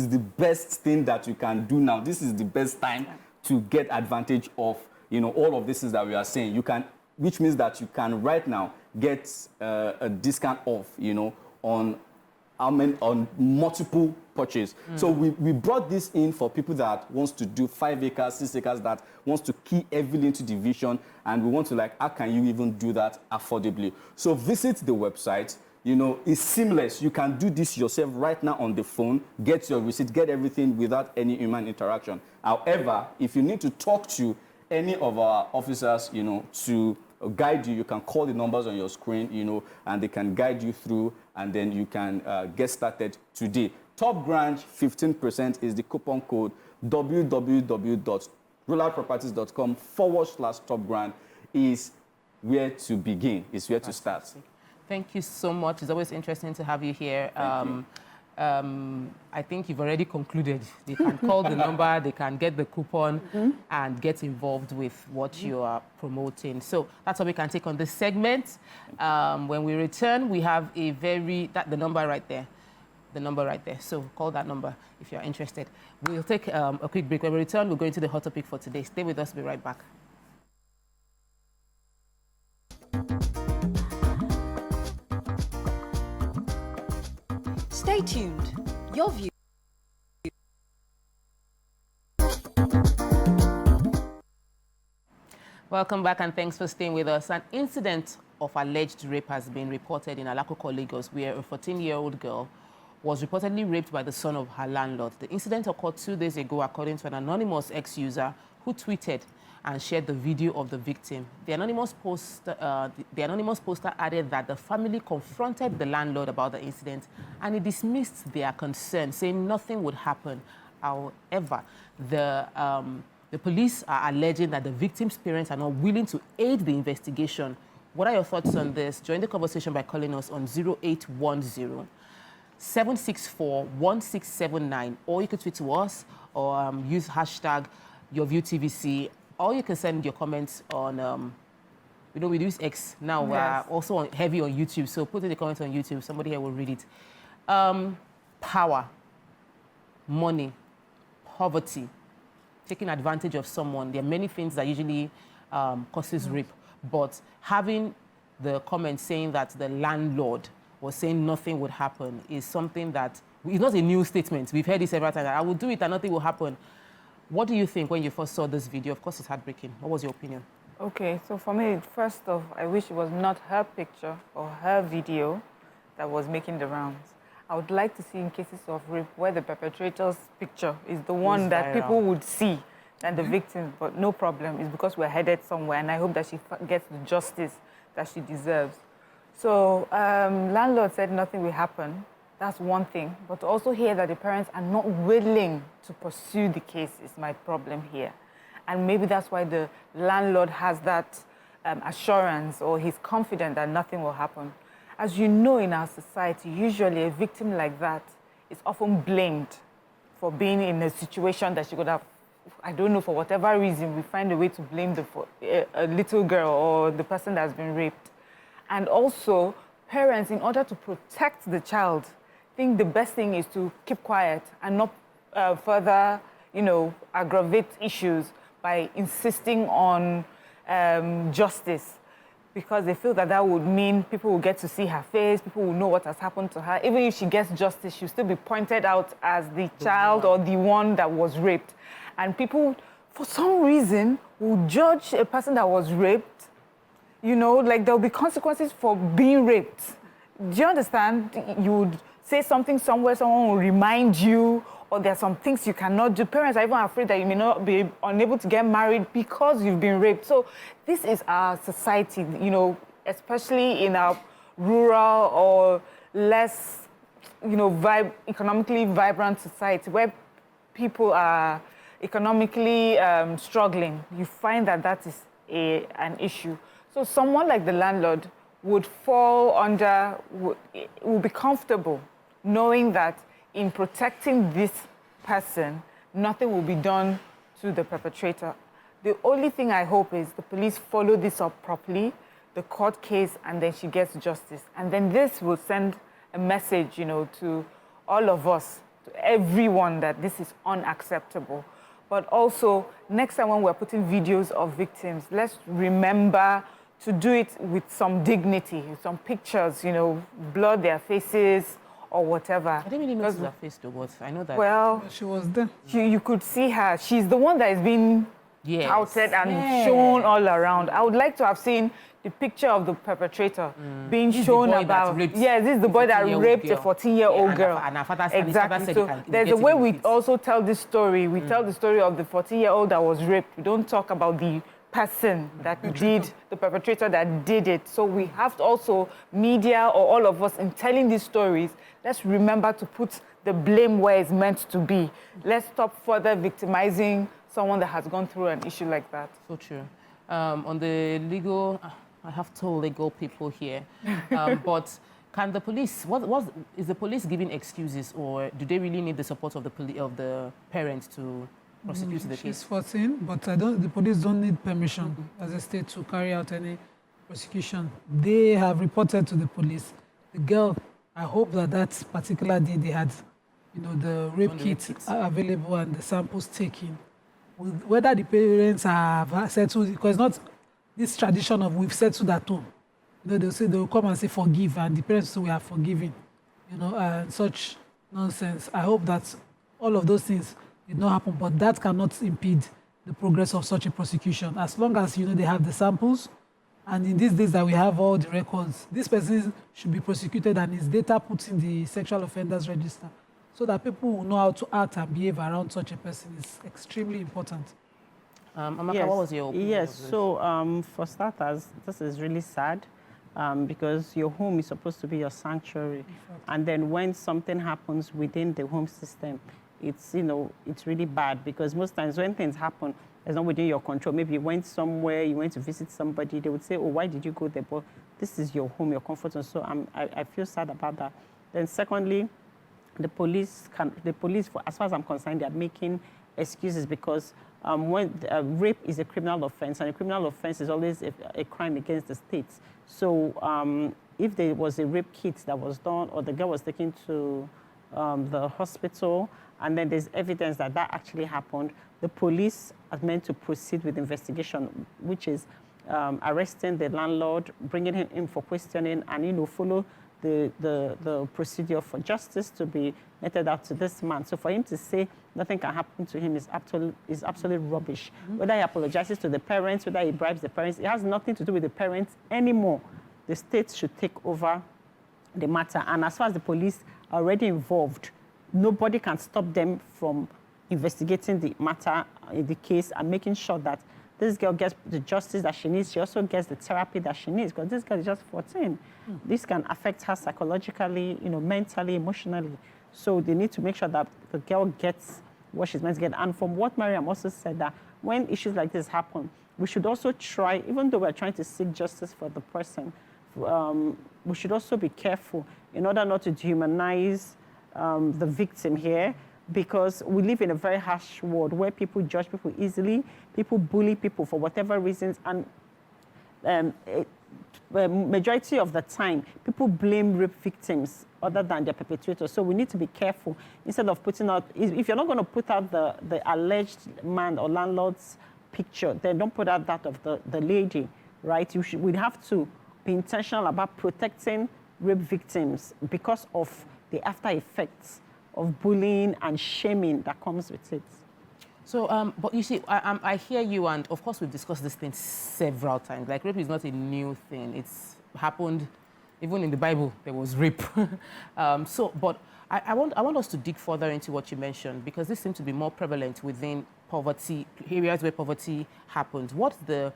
the best thing that you can do now. This is the best time to get advantage of, you know, all of this is that we are saying. You can, which means that you can right now get a discount off, you know, on multiple purchase. So we brought this in for people that wants to do 5 acres, 6 acres, that wants to key heavily into the vision, and we want to, like, how can you even do that affordably? So visit the website. You know, it's seamless. You can do this yourself right now on the phone, get your receipt, get everything without any human interaction. However, if you need to talk to any of our officers, you know, to guide you, you can call the numbers on your screen, you know, and they can guide you through, and then you can get started today. Top Grand 15% is the coupon code. www.rollardproperties.com/Top Grand is where to begin, is where to start. Thank you so much. It's always interesting to have you here. I think you've already concluded. They can call the number, they can get the coupon, and get involved with what you are promoting. So that's all we can take on this segment. When we return, we have a the number right there. The number right there. So call that number if you're interested. We'll take a quick break. When we return, we'll go into the hot topic for today. Stay with us. We'll be right back. Stay tuned. Your view. Welcome back, and thanks for staying with us. An incident of alleged rape has been reported in Alakoko, Lagos, where a 14-year-old girl was reportedly raped by the son of her landlord. The incident occurred 2 days ago, according to an anonymous ex-user who tweeted and shared the video of the victim. The anonymous poster added that the family confronted the landlord about the incident, and he dismissed their concern, saying nothing would happen. However, the police are alleging that the victim's parents are not willing to aid the investigation. What are your thoughts on this? Join the conversation by calling us on 0810-764-1679, or you can tweet to us, or use hashtag YourViewTVC. Or you can send your comments on, you know, we use X now. We're also heavy on YouTube, so put in the comments on YouTube. Somebody here will read it. Power, money, poverty, taking advantage of someone. There are many things that usually causes rape, but having the comment saying that the landlord was saying nothing would happen is something that it's not a new statement. We've heard it several times. I will do it and nothing will happen. What do you think when you first saw this video? Of course, it's heartbreaking. What was your opinion? Okay, so for me, first off, I wish it was not her picture or her video that was making the rounds. I would like to see in cases of rape where the perpetrator's picture is the one that people would see than the victim, but no problem. It's because we're headed somewhere, and I hope that she gets the justice that she deserves. So landlord said nothing will happen. That's one thing. But to also hear that the parents are not willing to pursue the case is my problem here. And maybe that's why the landlord has that assurance, or he's confident that nothing will happen. As you know, in our society, usually a victim like that is often blamed for being in a situation that she could have, I don't know, for whatever reason, we find a way to blame a little girl or the person that's been raped. And also, parents, in order to protect the child, think the best thing is to keep quiet and not further, aggravate issues by insisting on justice, because they feel that that would mean people will get to see her face, people will know what has happened to her. Even if she gets justice, she'll still be pointed out as the child or the one that was raped. And people, for some reason, will judge a person that was raped, like there'll be consequences for being raped. Do you understand? You would say something somewhere, someone will remind you, or there are some things you cannot do. Parents are even afraid that you may not be unable to get married because you've been raped. So this is our society, especially in our rural or less, economically vibrant society where people are economically struggling. You find that is an issue. So someone like the landlord would fall under, would be comfortable knowing that in protecting this person, nothing will be done to the perpetrator. The only thing I hope is the police follow this up properly, the court case, and then she gets justice. And then this will send a message, to all of us, to everyone, that this is unacceptable. But also, next time when we're putting videos of victims, let's remember to do it with some dignity, with some pictures, blur their faces, or whatever. I didn't really notice her face though, but I know that. Well, she was there. You could see her. She's the one that is being touted and shown all around. I would like to have seen the picture of the perpetrator being shown about. Yes, this is the boy that raped a 14-year-old girl. And her father said, exactly. So there's a way we also tell this story. We tell the story of the 14-year-old that was raped. We don't talk about the person that did, the perpetrator that did it. So we have to also, media or all of us, in telling these stories, let's remember to put the blame where it's meant to be. Let's stop further victimizing someone that has gone through an issue like that. So true. On the legal, I have two legal people here, but can the police, is the police giving excuses, or do they really need the support of the parents to prosecute the case? She's 14, but the police don't need permission as a state to carry out any prosecution. They have reported to the police. The girl, I hope that particular day they had, the rape kits available and the samples taken. Whether the parents have settled, because not this tradition of we've settled at home. They'll say, they'll come and say forgive, and the parents say we are forgiving, and such nonsense. I hope that all of those things did not happen, but that cannot impede the progress of such a prosecution. As long as, they have the samples, and in these days that we have all the records, this person should be prosecuted and his data put in the sexual offenders register, so that people will know how to act and behave around such a person is extremely important. Amaka, what was your opinion? Yes, so for starters, this is really sad because your home is supposed to be your sanctuary. And then when something happens within the home system, it's, it's really bad, because most times when things happen, it's not within your control. Maybe you went somewhere, you went to visit somebody, they would say, oh, why did you go there? But this is your home, your comfort zone. So I feel sad about that. Then secondly, the police, as far as I'm concerned, they are making excuses, because when rape is a criminal offense, and a criminal offense is always a crime against the state. So if there was a rape kit that was done, or the girl was taken to the hospital, and then there's evidence that that actually happened, the police are meant to proceed with investigation, which is arresting the landlord, bringing him in for questioning, and follow the procedure for justice to be meted out to this man. So for him to say nothing can happen to him is absolute rubbish. Whether he apologizes to the parents, whether he bribes the parents, it has nothing to do with the parents anymore. The state should take over the matter. And as far as the police are already involved, nobody can stop them from investigating the matter in the case and making sure that this girl gets the justice that she needs. She also gets the therapy that she needs, because this girl is just 14. This can affect her psychologically, mentally, emotionally. So they need to make sure that the girl gets what she's meant to get. And from what Mariam also said, that when issues like this happen, we should also try, even though we're trying to seek justice for the person, we should also be careful in order not to dehumanize the victim here, because we live in a very harsh world where people judge people easily, people bully people for whatever reasons, and majority of the time, people blame rape victims other than their perpetrators. So we need to be careful. Instead of putting out, if you're not going to put out the alleged man or landlord's picture, then don't put out that of the lady, right? We'd have to be intentional about protecting rape victims because of the after effects of bullying and shaming that comes with it. So, but you see, I hear you, and of course we've discussed this thing several times. Like, rape is not a new thing. It's happened, even in the Bible, there was rape. But I want us to dig further into what you mentioned, because this seems to be more prevalent within poverty, areas where poverty happens. What's the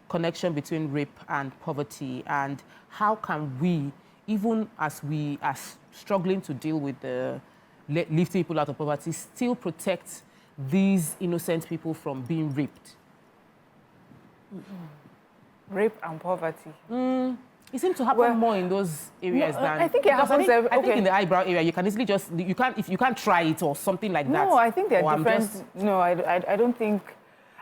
connection between rape and poverty, and how can we, even as we are struggling to deal with the lifting people out of poverty, still protect these innocent people from being raped? Rape and poverty. It seems to happen more in those areas than... I think it happens... I think in the eyebrow area, you can easily just... if you can't try it or something like that. No, I think they're different. No, I don't think...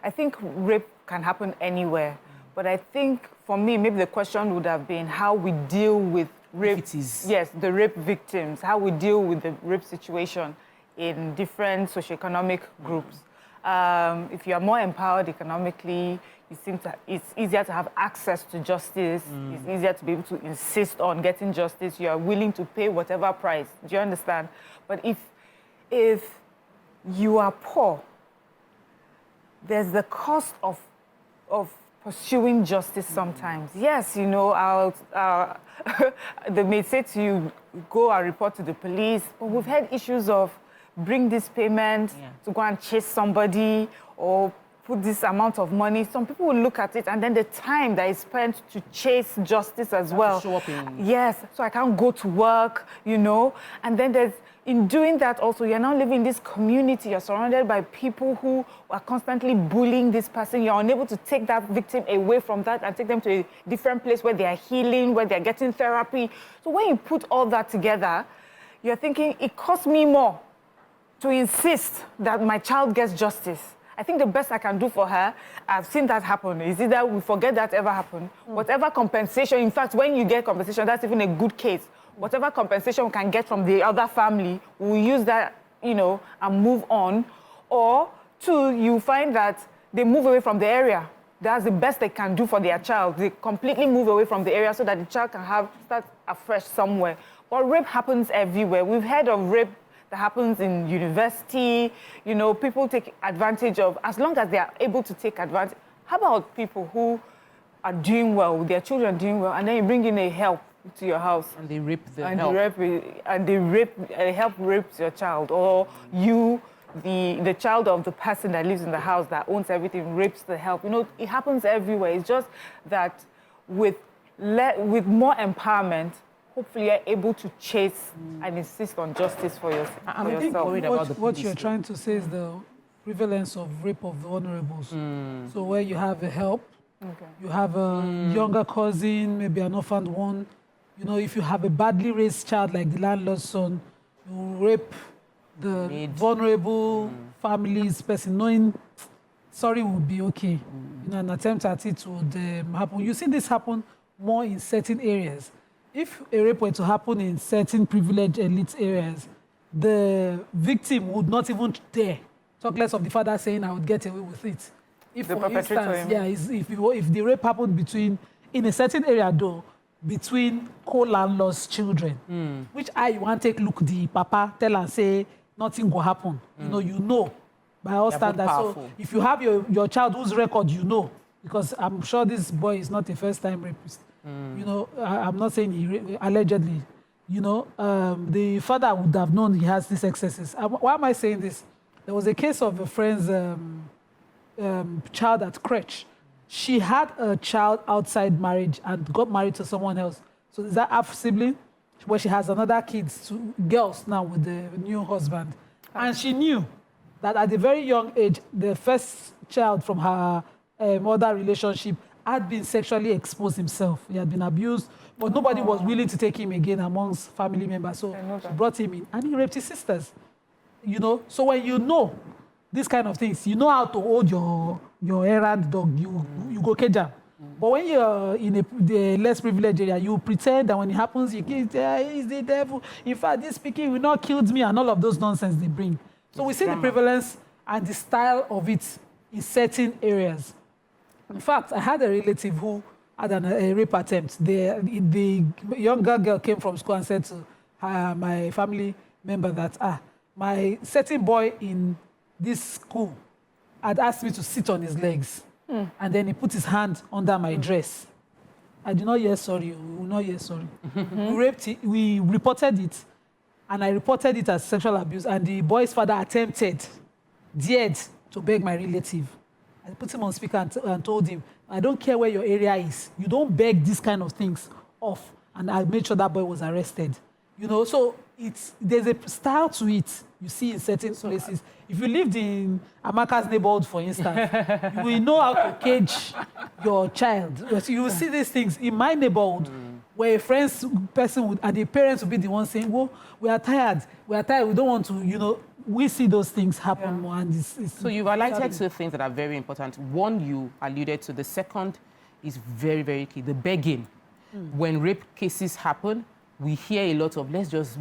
I think rape can happen anywhere. But I think, for me, maybe the question would have been how we deal with rape. Yes, the rape victims, how we deal with the rape situation in different socioeconomic groups. If you are more empowered economically, it's easier to have access to justice. It's easier to be able to insist on getting justice. You are willing to pay whatever price. Do you understand? But if you are poor, there's the cost of pursuing justice sometimes. Yes, they may say to you, go and report to the police, but we've had issues of bring this payment to go and chase somebody or put this amount of money. Some people will look at it, and then the time that is spent to chase justice as well. Show up in... Yes, so I can't go to work, and then in doing that also, you're now living in this community, you're surrounded by people who are constantly bullying this person. You're unable to take that victim away from that and take them to a different place where they are healing, where they're getting therapy. So when you put all that together, you're thinking, it costs me more to insist that my child gets justice. I think the best I can do for her, I've seen that happen, is either we forget that ever happened. Whatever compensation, in fact, when you get compensation, that's even a good case. Whatever compensation we can get from the other family, we'll use that, and move on. Or two, you find that they move away from the area. That's the best they can do for their child. They completely move away from the area so that the child can start afresh somewhere. But rape happens everywhere. We've heard of rape that happens in university. People take advantage of, as long as they are able to take advantage. How about people who are doing well, their children are doing well, and then you bring in a help to your house. And they rape the help. They help rape your child. Or you, the child of the person that lives in the house that owns everything, rapes the help. It happens everywhere. It's just that with more empowerment, hopefully you're able to chase and insist on justice for yourself. I think what you're trying to say is the prevalence of rape of the vulnerables. So where you have a help, you have a younger cousin, maybe an orphaned one. If you have a badly raised child like the landlord's son, you rape the vulnerable family's person, knowing sorry will be okay. An attempt at it would happen. You see this happen more in certain areas. If a rape were to happen in certain privileged elite areas, the victim would not even dare talk less of the father saying, I would get away with it. If, The for perpetrator, instance, if the rape happened in a certain area though, between co-landlords' children, which I want to take look the papa, tell and say, nothing will happen. You know, by all standards. So if you have your child whose record you know, because I'm sure this boy is not a first-time rapist. I'm not saying he allegedly. The father would have known he has these excesses. Why am I saying this? There was a case of a friend's child at crèche. She had a child outside marriage and got married to someone else. So is that half sibling? Where she has another kids, 2 girls now with the new husband. And she knew that at a very young age, the first child from her mother relationship had been sexually exposed himself. He had been abused, but nobody was willing to take him again amongst family members. So she brought him in and he raped his sisters. So when you know these kind of things, you know how to hold your errand dog, you go cage him. But when you're in the less privileged area, you pretend that when it happens, you get, it's the devil. In fact, this speaking will not kill me and all of those nonsense they bring. So we see the prevalence and the style of it in certain areas. In fact, I had a relative who had a rape attempt. The younger girl came from school and said to my family member that, my certain boy in this school had asked me to sit on his legs. And then he put his hand under my dress. I did not hear sorry. We will not hear sorry. We reported it, and I reported it as sexual abuse. And the boy's father dared to beg my relative. I put him on speaker and told him, I don't care where your area is. You don't beg these kind of things off. And I made sure that boy was arrested. So there's a style to it you see in certain places. If you lived in Amaka's neighborhood, for instance, you will know how to cage your child. You will see these things in my neighborhood where a friend's person would, and the parents would be the ones saying, well, we are tired, we don't want to, we see those things happen more. And so you've highlighted 2 things that are very important. One, you alluded to. The second is very, very key, the begging. When rape cases happen, we hear a lot of,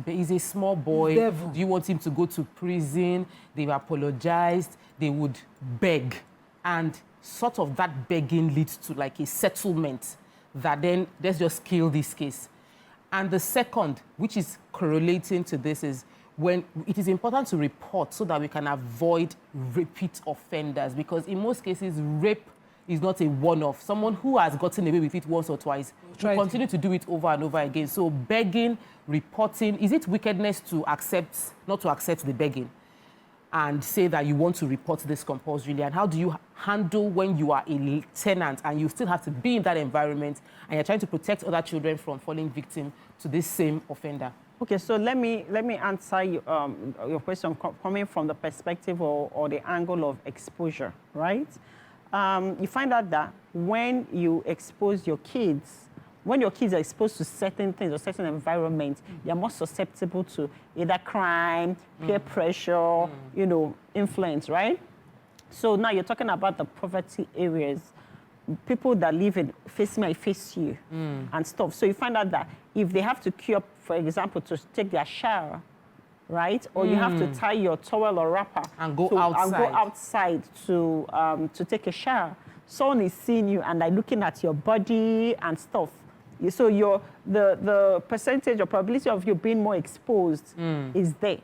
he's a small boy. Devil. Do you want him to go to prison? They've apologized. They would beg. And sort of that begging leads to like a settlement that then, let's just kill this case. And the second, which is correlating to this, is when it is important to report so that we can avoid repeat offenders. Because in most cases, rape is not a one-off. Someone who has gotten away with it once or twice will continue to do it over and over again. So begging, reporting, is it wickedness to not to accept the begging and say that you want to report this compulsorily? And how do you handle when you are a tenant and you still have to be in that environment and you're trying to protect other children from falling victim to this same offender? Okay, so let me answer your question coming from the perspective or the angle of exposure, right? You find out that when you expose your kids, when your kids are exposed to certain things or certain environments, they're more susceptible to either crime, peer pressure, influence, right? So now you're talking about the poverty areas, people that live in face me, I face you, and stuff. So you find out that if they have to queue up, for example, to take their shower, right? Or you have to tie your towel or wrapper and go outside to take a shower. Someone is seeing you and they're looking at your body and stuff. So the percentage or probability of you being more exposed is there.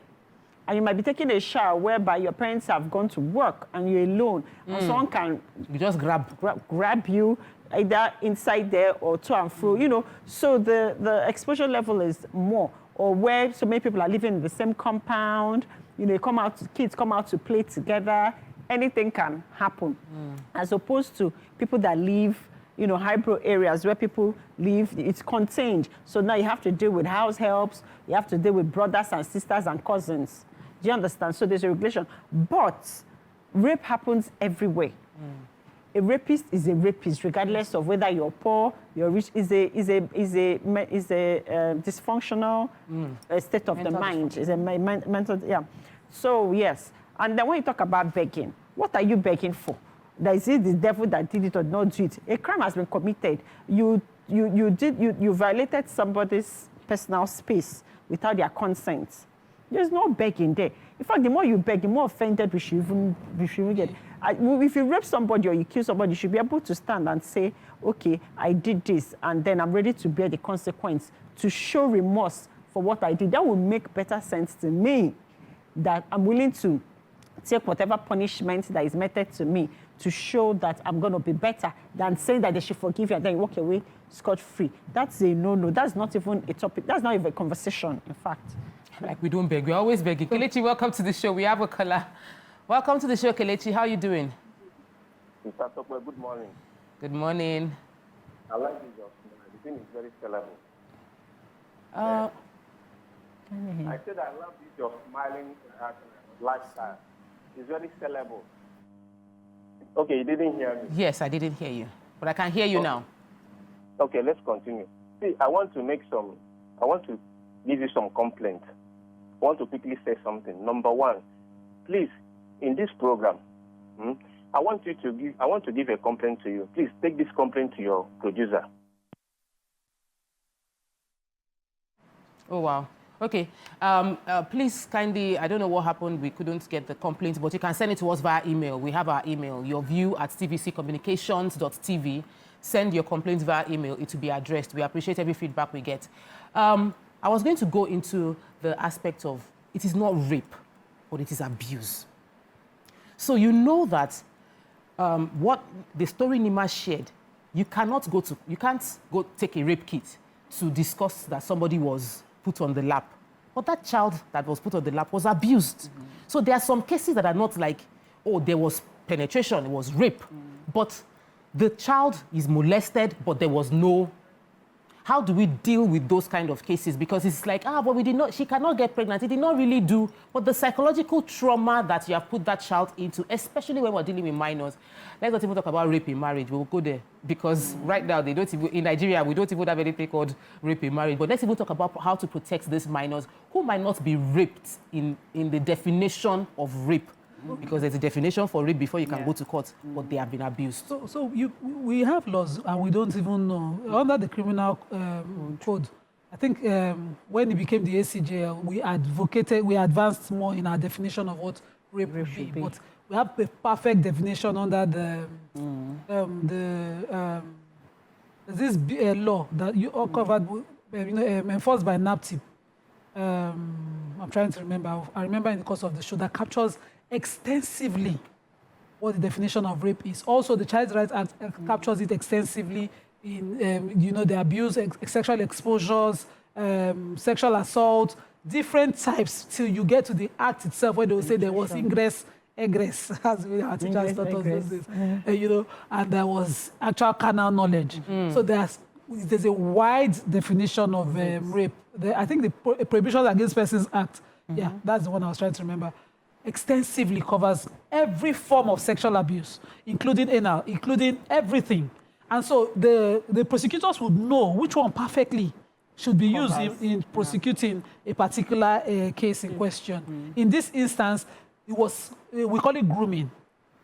And you might be taking a shower whereby your parents have gone to work and you're alone, and someone can just grab you either inside there or to and fro. So the exposure level is more. Or where so many people are living in the same compound, kids come out to play together, anything can happen. As opposed to people that live, hybrid areas where people live, it's contained. So now you have to deal with house helps, you have to deal with brothers and sisters and cousins. Do you understand? So there's a regulation. But rape happens everywhere. A rapist is a rapist, regardless of whether you're poor, you're rich. Is a dysfunctional state of the mind. Is a mental, yeah. So yes, and then when you talk about begging, what are you begging for? Is it the devil that did it or not do it? A crime has been committed. You violated somebody's personal space without their consent. There's no begging there. In fact, the more you beg, the more offended we should even get. If you rape somebody or you kill somebody, you should be able to stand and say, okay, I did this, and then I'm ready to bear the consequence, to show remorse for what I did. That will make better sense to me, that I'm willing to take whatever punishment that is meted to me to show that I'm going to be better, than saying that they should forgive you and then you walk away scot-free. That's a no-no. That's not even a topic. That's not even a conversation, in fact. Like, we don't beg. We're always begging. Kelechi, welcome to the show. We have a caller. Welcome to the show, Kelechi. How are you doing? Mr. Tokwe, good morning. Good morning. I like this job. The thing is very sellable. I said I love this your smiling lifestyle. It's very sellable. Okay, you didn't hear me? Yes, I didn't hear you. But I can hear you now. Okay, let's continue. See, I want to give you some complaints. I want to quickly say something. Number one, please, in this program, I want to give a complaint to you. Please take this complaint to your producer. Oh, wow. Okay. Please kindly, I don't know what happened. We couldn't get the complaint, but you can send it to us via email. We have our email, yourview@tvccommunications.tv. Send your complaints via email. It will be addressed. We appreciate every feedback we get. I was going to go into the aspect of it is not rape, but it is abuse. So you know that what the story Nima shared, you can't go take a rape kit to discuss that somebody was put on the lap. But that child that was put on the lap was abused. So there are some cases that are not like, oh, there was penetration, it was rape. But the child is molested, but there was no... How do we deal with those kind of cases? Because it's like, but she cannot get pregnant. It did not really do. But the psychological trauma that you have put that child into, especially when we're dealing with minors, let's not even talk about rape in marriage. We'll go there. Because right now, they don't even, in Nigeria, we don't even have anything called rape in marriage. But let's even talk about how to protect these minors who might not be raped in the definition of rape. Because there's a definition for rape before you can go to court, but they have been abused. So we have laws and we don't even know. Under the criminal code, I think when it became the ACJL, we advanced more in our definition of what rape should be. But we have a perfect definition under this law that you all covered, enforced by NAPTIP. I'm trying to remember. I remember in the course of the show that captures extensively what the definition of rape is. Also, the Child Rights Act captures it extensively in, the abuse, sexual exposures, sexual assault, different types till you get to the act itself where they will say there was egress, as our teachers taught us those days, and there was actual carnal knowledge. So there's a wide definition of rape. I think the Prohibition Against Persons Act, that's the one I was trying to remember, extensively covers every form of sexual abuse, including anal, including everything. And so the prosecutors would know which one perfectly should be used in prosecuting a particular case in question. In this instance, it was, we call it grooming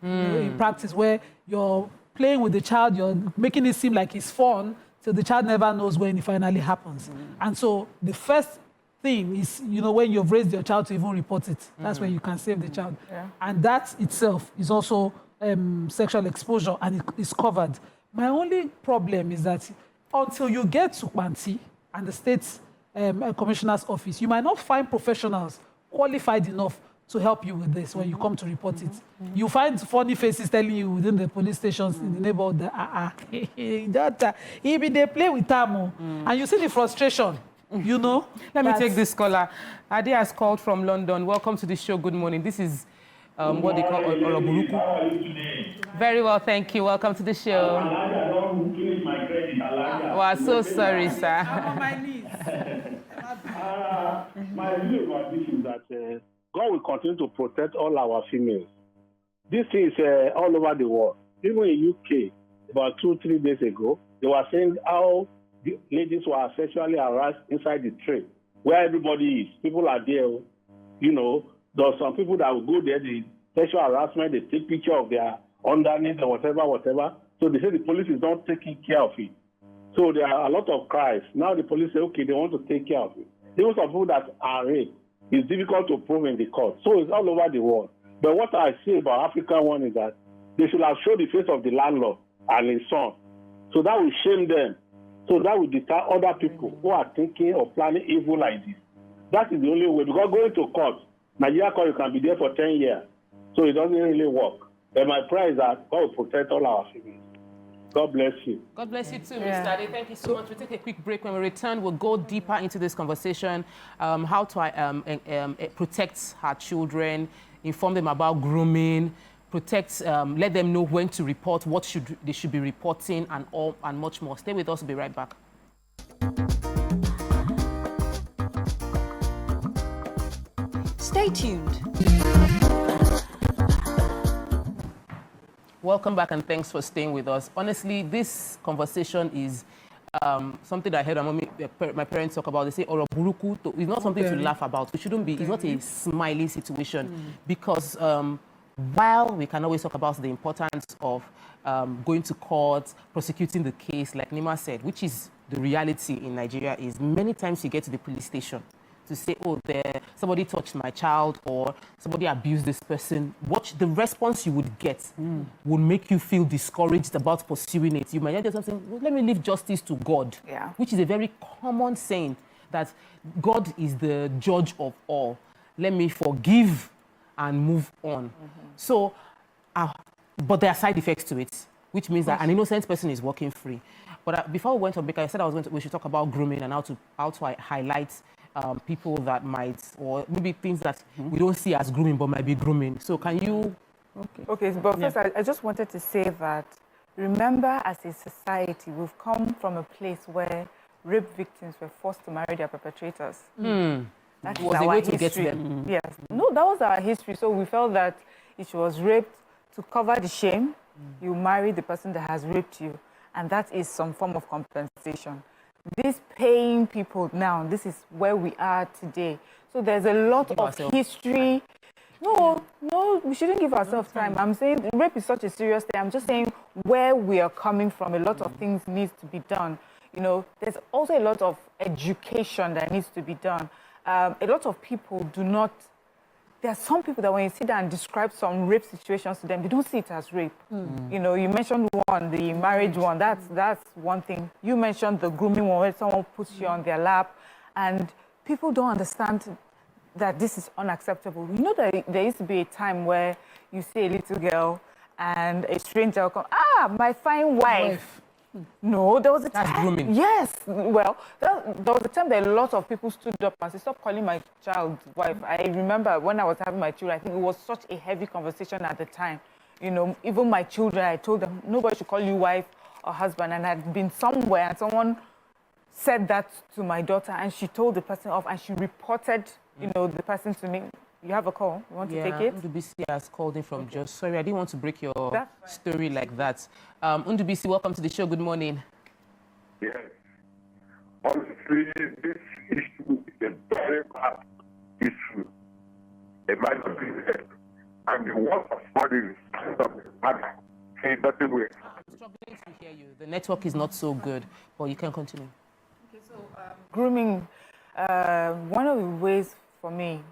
in practice, where you're playing with the child, you're making it seem like it's fun, so the child never knows when it finally happens. And so the first thing is, when you've raised your child to even report it, that's when you can save the child. And that itself is also sexual exposure, and it is covered. My only problem is that until you get to Kwanti and the State Commissioner's Office, you might not find professionals qualified enough to help you with this when you come to report it. You find funny faces telling you within the police stations in the neighborhood that, they play with Tamo. And you see the frustration. Let me take this caller. Ade has called from London. Welcome to the show. Good morning. This is what they call Oroburuku. Very well, thank you. Welcome to the show. Wow, so sorry, sir. My view about this is that God will continue to protect all our females. This is all over the world. Even in UK, about 2-3 days ago, they were saying how the ladies were sexually harassed inside the train, where everybody is. People are there, There's some people that will go there, the sexual harassment, they take picture of their underneath or whatever. So they say the police is not taking care of it. So there are a lot of cries. Now the police say, okay, they want to take care of it. There are some people that are raped. it's difficult to prove in the court. So it's all over the world. But what I see about African one is that they should have showed the face of the landlord and his son. So that will shame them. So that will deter other people who are thinking or planning evil like this. That is the only way. Because going to court, Nigeria court, you can be there for 10 years. So it doesn't really work. But my prayer is that God will protect all our families. God bless you. God bless you too, Mr. Ade. Thank you so much. We'll take a quick break. When we return, we'll go deeper into this conversation, how to protect our children, inform them about grooming, protect, let them know when to report, what they should be reporting, and much more. Stay with us. We'll be right back. Stay tuned. Welcome back and thanks for staying with us. Honestly, this conversation is something that I heard my parents talk about. They say, "Oro buruku." It's not something to laugh about. It shouldn't be. It's not a smiley situation because while we can always talk about the importance of going to court, prosecuting the case, like Nima said, which is the reality in Nigeria, is many times you get to the police station to say, oh, somebody touched my child or somebody abused this person. Watch the response you would get would make you feel discouraged about pursuing it. You might hear something, well, let me leave justice to God, which is a very common saying that God is the judge of all. Let me forgive and move on. So, but there are side effects to it, which means that an innocent person is walking free. But before we went on, because I said we should talk about grooming and how to highlight people that might, or maybe things that we don't see as grooming but might be grooming. So can you? Okay, but first I just wanted to say that, remember, as a society, we've come from a place where rape victims were forced to marry their perpetrators. That was a our way to history. get them. Yes. No, that was our history. So we felt that if she was raped, to cover the shame, you marry the person that has raped you. And that is some form of compensation. This paying people now, this is where we are today. So there's a lot of history. No, we shouldn't give ourselves time. I'm saying rape is such a serious thing. I'm just saying where we are coming from, a lot of things needs to be done. You know, there's also a lot of education that needs to be done. A lot of people do not. There are some people that when you sit down and describe some rape situations to them, they don't see it as rape. You know, you mentioned one, the marriage one. That's one thing. You mentioned the grooming one, where someone puts you on their lap, and people don't understand that this is unacceptable. You know that there used to be a time where you see a little girl and a stranger will come, my fine wife. No, there was a time. That's grooming. Yes. Well, there was a time that a lot of people stood up and said, stop calling my child wife. I remember when I was having my children, I think it was such a heavy conversation at the time. You know, even my children, I told them, nobody should call you wife or husband. And I'd been somewhere and someone said that to my daughter and she told the person off and she reported, you know, the person to me. You have a call. You want to take it? Ndubisi has called in from Just. Sorry, I didn't want to break your story like that. Ndubisi, welcome to the show. Good morning. Yes. Honestly, this issue is a very bad issue. It might not be there. And the work of body is kind of bad. In that way. I'm struggling to hear you. The network is not so good, but you can continue. Okay, so grooming, one of the ways for me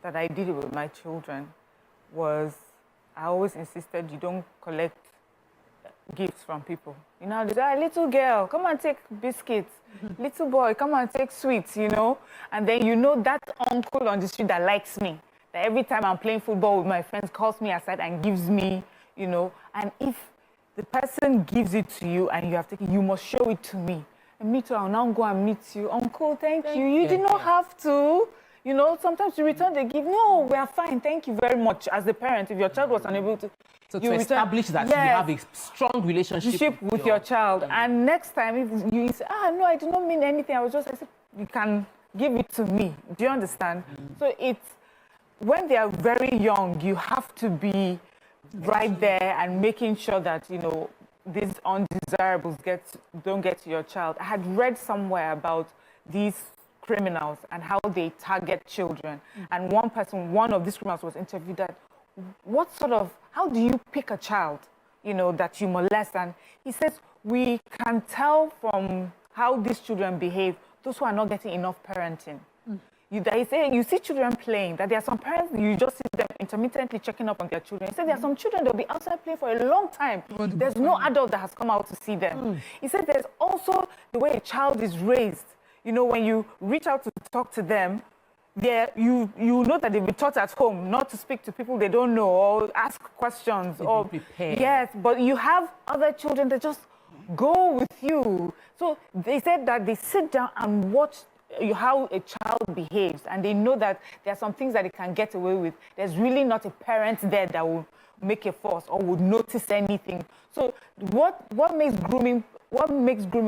that I did it with my children was I always insisted you don't collect gifts from people. You know, they say, little girl, come and take biscuits. Little boy, come and take sweets, you know. And then you know that uncle on the street that likes me, that every time I'm playing football with my friends, calls me aside and gives me, you know. And if the person gives it to you and you have taken, you must show it to me. And me too, I'll now go and meet you. Uncle, thank you. You did not have to. You know, sometimes you return the gift. No, we are fine. Thank you very much. As the parent, if your child was unable to... So to establish that you have a strong relationship with your child. And next time, if you say, no, I did not mean anything. I said, you can give it to me. Do you understand? So it's, when they are very young, you have to be right there and making sure that, you know, these undesirables don't get to your child. I had read somewhere about these criminals and how they target children. And one of these criminals was interviewed that, how do you pick a child, you know, that you molest? And he says, we can tell from how these children behave, those who are not getting enough parenting. you see children playing, that there are some parents, you just see them intermittently checking up on their children. He said there are some children that will be outside playing for a long time. There's no adult that has come out to see them. He said there's also the way a child is raised. You know, when you reach out to talk to them, you know that they've been taught at home not to speak to people they don't know or ask questions. Or prepared. Yes, but you have other children that just go with you. So they said that they sit down and watch how a child behaves, and they know that there are some things that they can get away with. There's really not a parent there that will make a fuss or would notice anything. So what makes grooming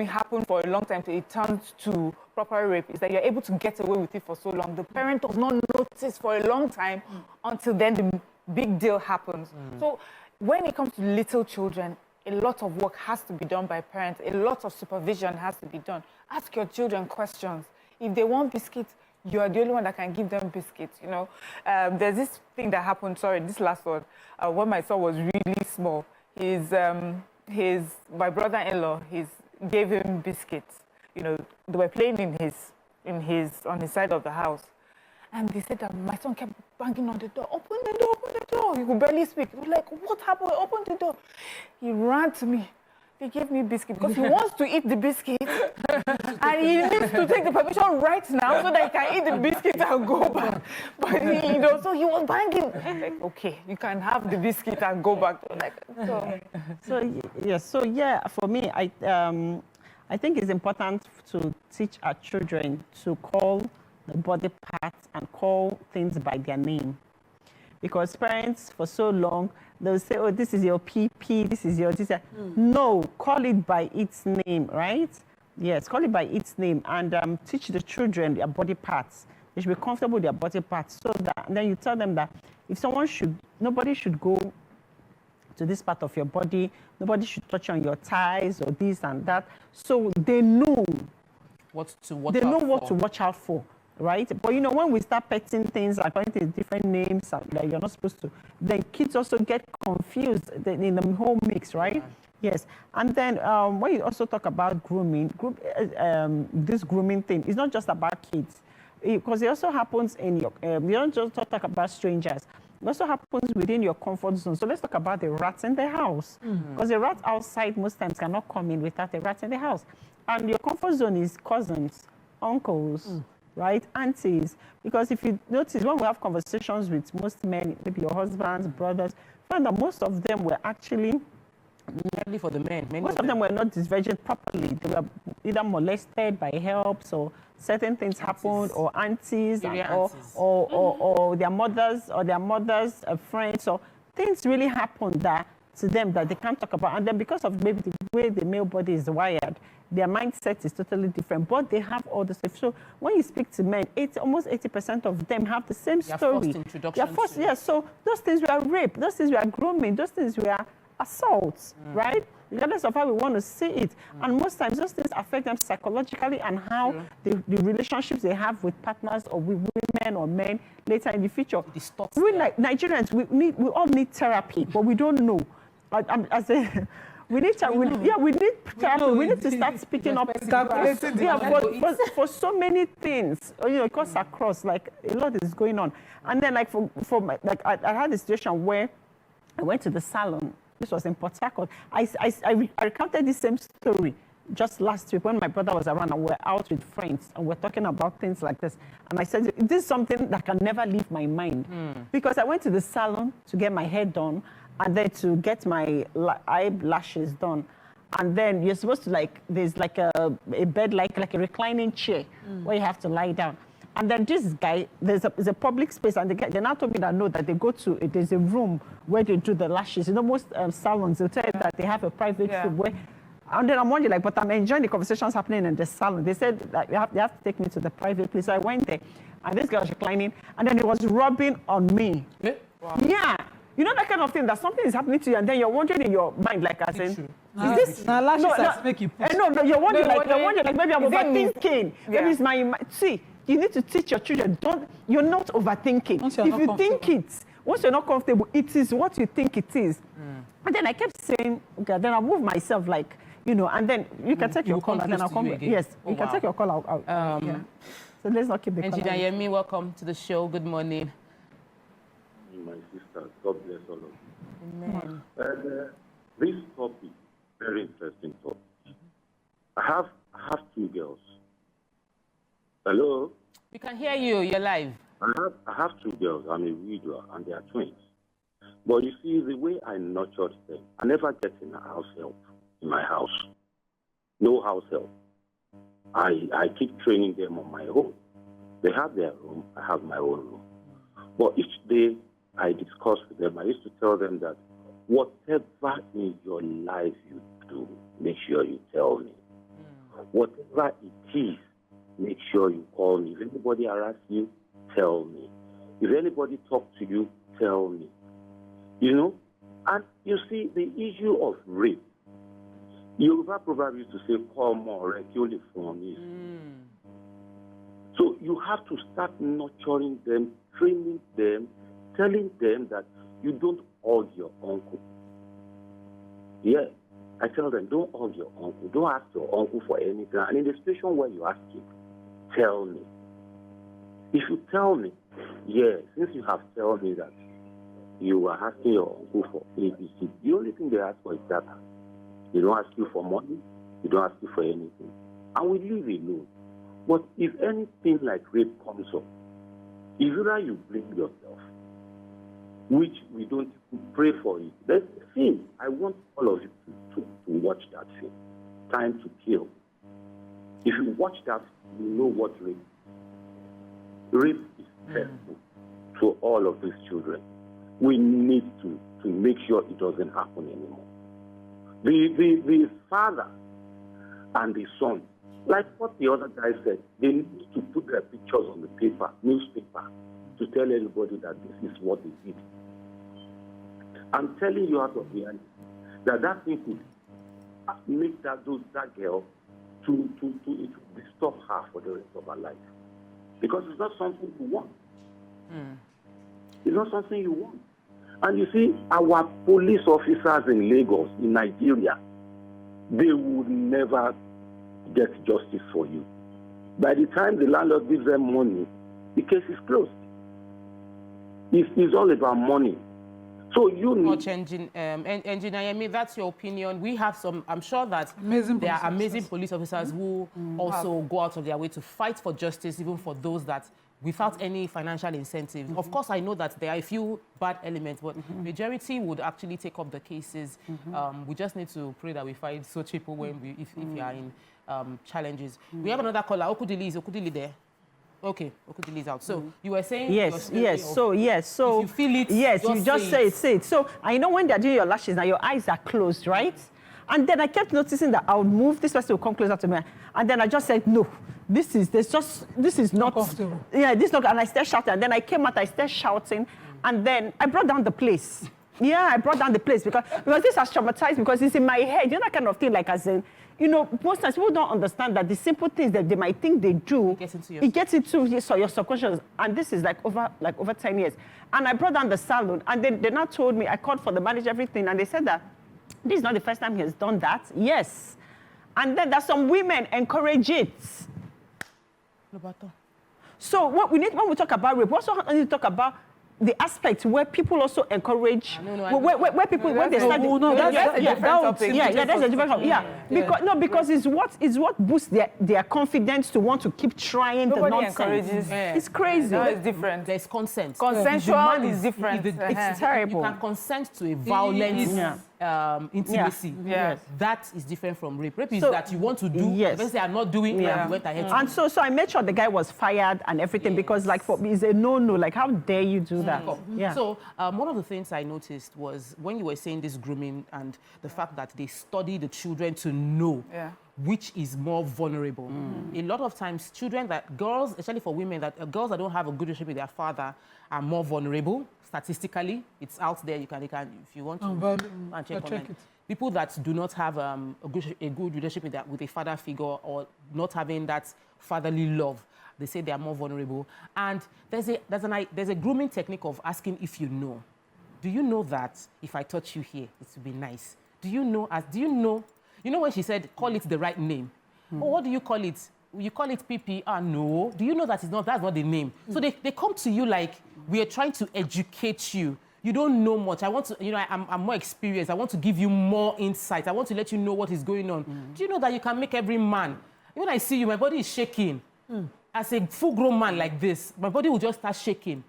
happen for a long time till it turns to proper rape is that you're able to get away with it for so long. The parent does not notice for a long time until then the big deal happens. So when it comes to little children, a lot of work has to be done by parents. A lot of supervision has to be done. Ask your children questions. If they want biscuits, you are the only one that can give them biscuits, you know. There's this thing that happened, this last one, when my son was really small. My brother-in-law, gave him biscuits. You know, they were playing on his side of the house. And they said that my son kept banging on the door. Open the door, open the door. He could barely speak. He was like, what happened? Open the door. He ran to me. He gave me biscuit because he wants to eat the biscuit. And he needs to take the permission right now so that he can eat the biscuit and go back. But so he was banging. Like, okay, you can have the biscuit and go back. For me, I think it's important to teach our children to call the body parts and call things by their name. Because parents, for so long, they'll say, oh, this is your PP, this is your... No, call it by its name, right? Yes, call it by its name and teach the children their body parts. They should be comfortable with their body parts so that... And then you tell them that if nobody should go to this part of your body, nobody should touch on your thighs or this and that. So they know what to watch out for. Right? But you know, when we start petting things according to different names that you're not supposed to, then kids also get confused in the whole mix, right? Yes. And then when you also talk about grooming, this grooming thing is not just about kids, because it also happens in your, you don't just talk about strangers. It also happens within your comfort zone. So let's talk about the rats in the house. Because the rat outside most times cannot come in without the rats in the house. And your comfort zone is cousins, uncles, right? Aunties. Because if you notice, when we have conversations with most men, maybe your husbands, brothers, find that most of them were actually... Mainly for the men. Most of them were not disvirgined properly. They were either molested by helps or certain things happened, or aunties, or their mothers, friends, or things really happened that to them that they can't talk about. And then because of maybe the way the male body is wired, their mindset is totally different, but they have all the stuff. So when you speak to men, almost 80% of them have the same story. So those things were rape, those things were grooming, those things were assaults, right? Regardless of how we want to see it. And most times those things affect them psychologically and how the relationships they have with partners or with women or men later in the future. We like Nigerians, we all need therapy, but we don't know. We need therapy. We need to start speaking up. For so many things, it cuts across, like a lot is going on. And then like I had a situation where I went to the salon. This was in Port Harcourt. I recounted the same story just last week when my brother was around and we're out with friends and we're talking about things like this. And I said, this is something that can never leave my mind. Because I went to the salon to get my hair done and then to get my eyelashes done. And then you're supposed to there's like a bed, like a reclining chair where you have to lie down. And then this guy, there's a public space, and they now told me that they go to, there's a room where they do the lashes. Most salons, they'll tell you that they have a private room where, and then I'm wondering, but I'm enjoying the conversations happening in the salon. They said that they have to take me to the private place. So I went there, and this guy was reclining, and then he was rubbing on me. Wow. Yeah. You know that kind of thing, that something is happening to you, and then you're wondering in your mind, like I said, is this... Now lashes make you push. No, you're wondering, maybe I'm overthinking. Maybe it's my... See, you need to teach your children, you're not overthinking. If you think it, once you're not comfortable, it is what you think it is. And then I kept saying, okay, then I'll move myself and then you can take your call and then I'll come. Yes, you can take your call out. So let's not keep the Engineer Yemi, welcome to the show. Good morning. My sister, God bless all of you. Amen. This topic, very interesting topic. I have 2 girls. Hello? We can hear you. You're live. I have 2 girls. I'm a widower, and they are twins. But you see, the way I nurtured them, I never get in a house help in my house. No house help. I keep training them on my own. They have their room. I have my own room. But each day I discuss with them. I used to tell them that whatever in your life you do, make sure you tell me. Whatever it is, make sure you call me. If anybody harass you, tell me. If anybody talk to you, tell me. You know? And you see, the issue of rape, Yoruba probably used to say, call more, kill for me. So you have to start nurturing them, training them, telling them that you don't hug your uncle. Yeah, I tell them, don't hug your uncle. Don't ask your uncle for anything. And in the situation where you ask him, tell me. If you tell me, yeah, since you have told me that you are asking your uncle for ABC, the only thing they ask for is data. They don't ask you for money. They don't ask you for anything. And we leave alone. But if anything like rape comes up, if either you blame yourself, which we don't pray for it. There's a film. I want all of you to watch that film, Time to Kill. If you watch that, you know what rape is. Rape is terrible to all of these children. We need to make sure it doesn't happen anymore. The father and the son, like what the other guy said, they need to put their pictures on the paper, newspaper, to tell everybody that this is what they did. I'm telling you out of reality that thing could make that girl to disturb her for the rest of her life. Because it's not something you want. It's not something you want. And you see, our police officers in Lagos, in Nigeria, they would never get justice for you. By the time the landlord gives them money, the case is closed. It's all about money. So you need... Engineer Yemi, that's your opinion. We have some, I'm sure that there are amazing police officers who also go out of their way to fight for justice, even for those that without any financial incentive. Of course, I know that there are a few bad elements, but majority would actually take up the cases. We just need to pray that we find such people when if you are in challenges. We have another caller. Okudili there. Okay, Okudili is out. So you were saying yes. So if you feel it, you just say it. So I know when they're doing your lashes now, your eyes are closed, right? And then I kept noticing that I would move, this person will come closer to me, and then I just said no. This is not comfortable. Yeah, this is not, and I started shouting. And then I came out, I started shouting, and then I brought down the place. Yeah, I brought down the place because this has traumatized me, because it's in my head. You know that kind of thing, like as in, you know, most times people don't understand that the simple things that they might think they do, it gets into your subconscious. And this is like over 10 years. And I brought down the salon, and they now told me, I called for the manager, everything, and they said that this is not the first time he has done that. Yes. And then there's some women encourage it. So what we need, when we talk about rape, we also need to talk about the aspect where people also encourage, where people, when they start... that's a different topic. That's a different topic. Because it's what boosts their confidence to want to keep trying the nonsense. It's crazy. No, it's different. There's consent. Consensual is different. It's terrible. You can consent to a violent intimacy. Yes. That is different from rape. Rape is that you want to do, but they are not doing it, and you went ahead to and so I made sure the guy was fired and everything, because like for me, it's a no-no. Like, how dare you do that? Yeah. So one of the things I noticed was when you were saying this grooming and the fact that they study the children to know which is more vulnerable. A lot of times, girls, especially for women, girls that don't have a good relationship with their father are more vulnerable. Statistically, it's out there. You can if you want to check it. People that do not have a good relationship with a father figure, or not having that fatherly love, they say they are more vulnerable. And there's a grooming technique of asking if you know. Do you know that if I touch you here, it would be nice? Do you know? You know when she said, call it the right name? Oh, what do you call it? you call it PP? No. Do you know that that's not the name? So they come to you like, we are trying to educate you. You don't know much. I want to, I'm more experienced. I want to give you more insight. I want to let you know what is going on. Do you know that you can make every man? When I see you, my body is shaking. As a full-grown man like this, my body will just start shaking.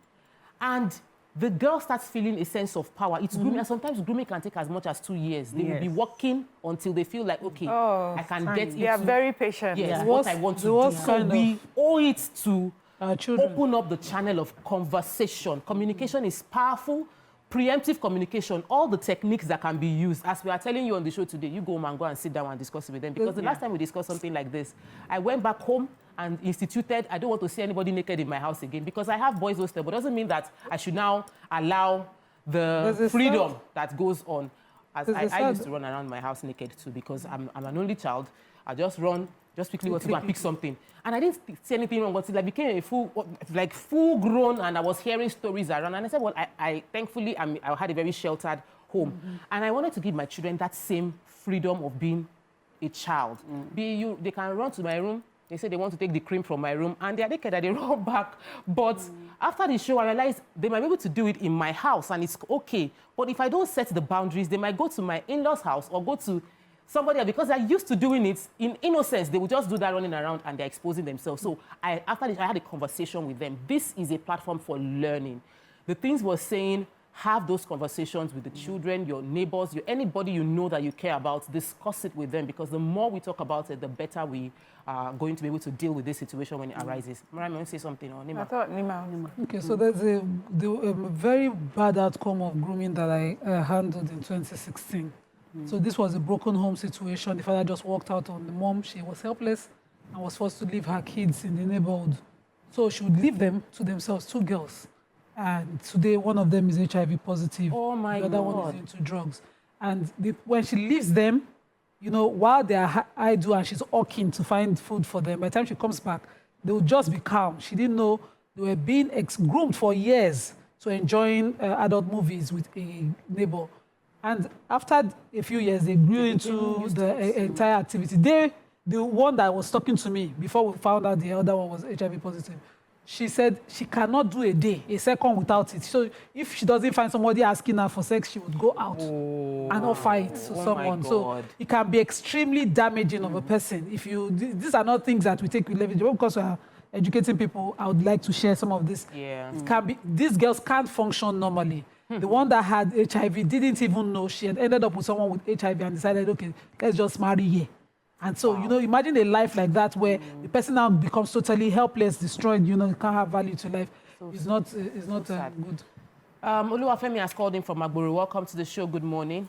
And the girl starts feeling a sense of power. It's grooming, and sometimes grooming can take as much as 2 years. They will be working until they feel like, okay, I can get into... They are very patient. Yes, what I want to do. So we owe it to open up the channel of conversation. Communication is powerful. Preemptive communication, all the techniques that can be used. As we are telling you on the show today, you go home and go and sit down and discuss it with them. Because the last time we discussed something like this, I went back home and instituted, I don't want to see anybody naked in my house again, because I have boys hostel, but it doesn't mean that I should now allow the freedom that goes on. As I used to run around my house naked too, because I'm an only child. I just run, just quickly want to go and pick something. And I didn't see anything wrong until I became a full grown, and I was hearing stories around. And I said, well, I thankfully, I had a very sheltered home. And I wanted to give my children that same freedom of being a child. They can run to my room. They say they want to take the cream from my room, and they are naked and they run back. But after the show, I realized they might be able to do it in my house, and it's okay. But if I don't set the boundaries, they might go to my in-laws' house or go to somebody else, because they're used to doing it in innocence. They will just do that running around, and they're exposing themselves. So after this, I had a conversation with them. This is a platform for learning. The things we're saying, have those conversations with the children, your neighbors, anybody you know that you care about. Discuss it with them, because the more we talk about it, the better we are going to be able to deal with this situation when it arises. Mariam, you want to say something? Or Nima? I thought Nima. Okay, so there's a very bad outcome of grooming that I handled in 2016. So this was a broken home situation. The father just walked out on the mom. She was helpless and was forced to leave her kids in the neighborhood. So she would leave them to themselves, 2 girls. And today, one of them is HIV positive. Oh my God. The other one is into drugs. And when she leaves them, while they are idle and she's walking to find food for them, by the time she comes back, they will just be calm. She didn't know they were being groomed for years to enjoying adult movies with a neighbor. And after a few years, they grew into the entire activity. The one that was talking to me before we found out the other one was HIV positive, she said she cannot do a second without it. So if she doesn't find somebody asking her for sex, she would go out and offer it to someone. So it can be extremely damaging of a person. These are not things that we take with leverage. Because we are educating people, I would like to share some of this. These girls can't function normally. The one that had HIV didn't even know she had ended up with someone with HIV and decided, okay, let's just marry here. And so, imagine a life like that where the person now becomes totally helpless, destroyed, can't have value to life. It's not good. Oluwafemi has called in from Agboro. Welcome to the show. Good morning.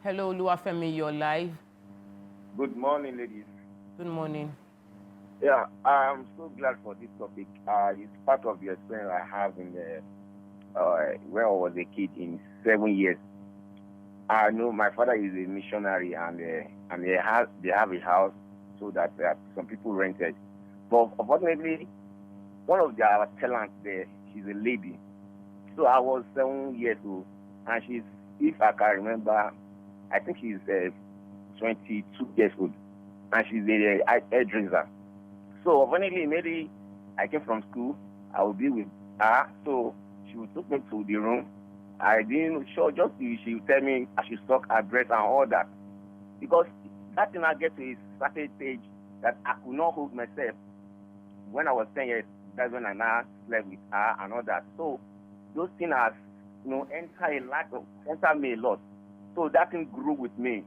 Hello, Oluwafemi, you're live. Good morning, ladies. Good morning. Yeah, I'm so glad for this topic. It's part of the experience I have in when I was a kid in 7 years. I know my father is a missionary, and they have a house so that some people rented. But unfortunately, one of their tenants there, she's a lady. So I was 7 years old, and she's, if I can remember, I think she's 22 years old, and she's a hairdresser. So unfortunately, maybe I came from school, I would be with her, so she would take me to the room. I didn't show, just she would tell me I should suck her breast and all that. Because that thing I get to a certain stage that I could not hold myself. When I was 10 years, that's when I now slept with her and all that. So those things has, enter me a lot. So that thing grew with me,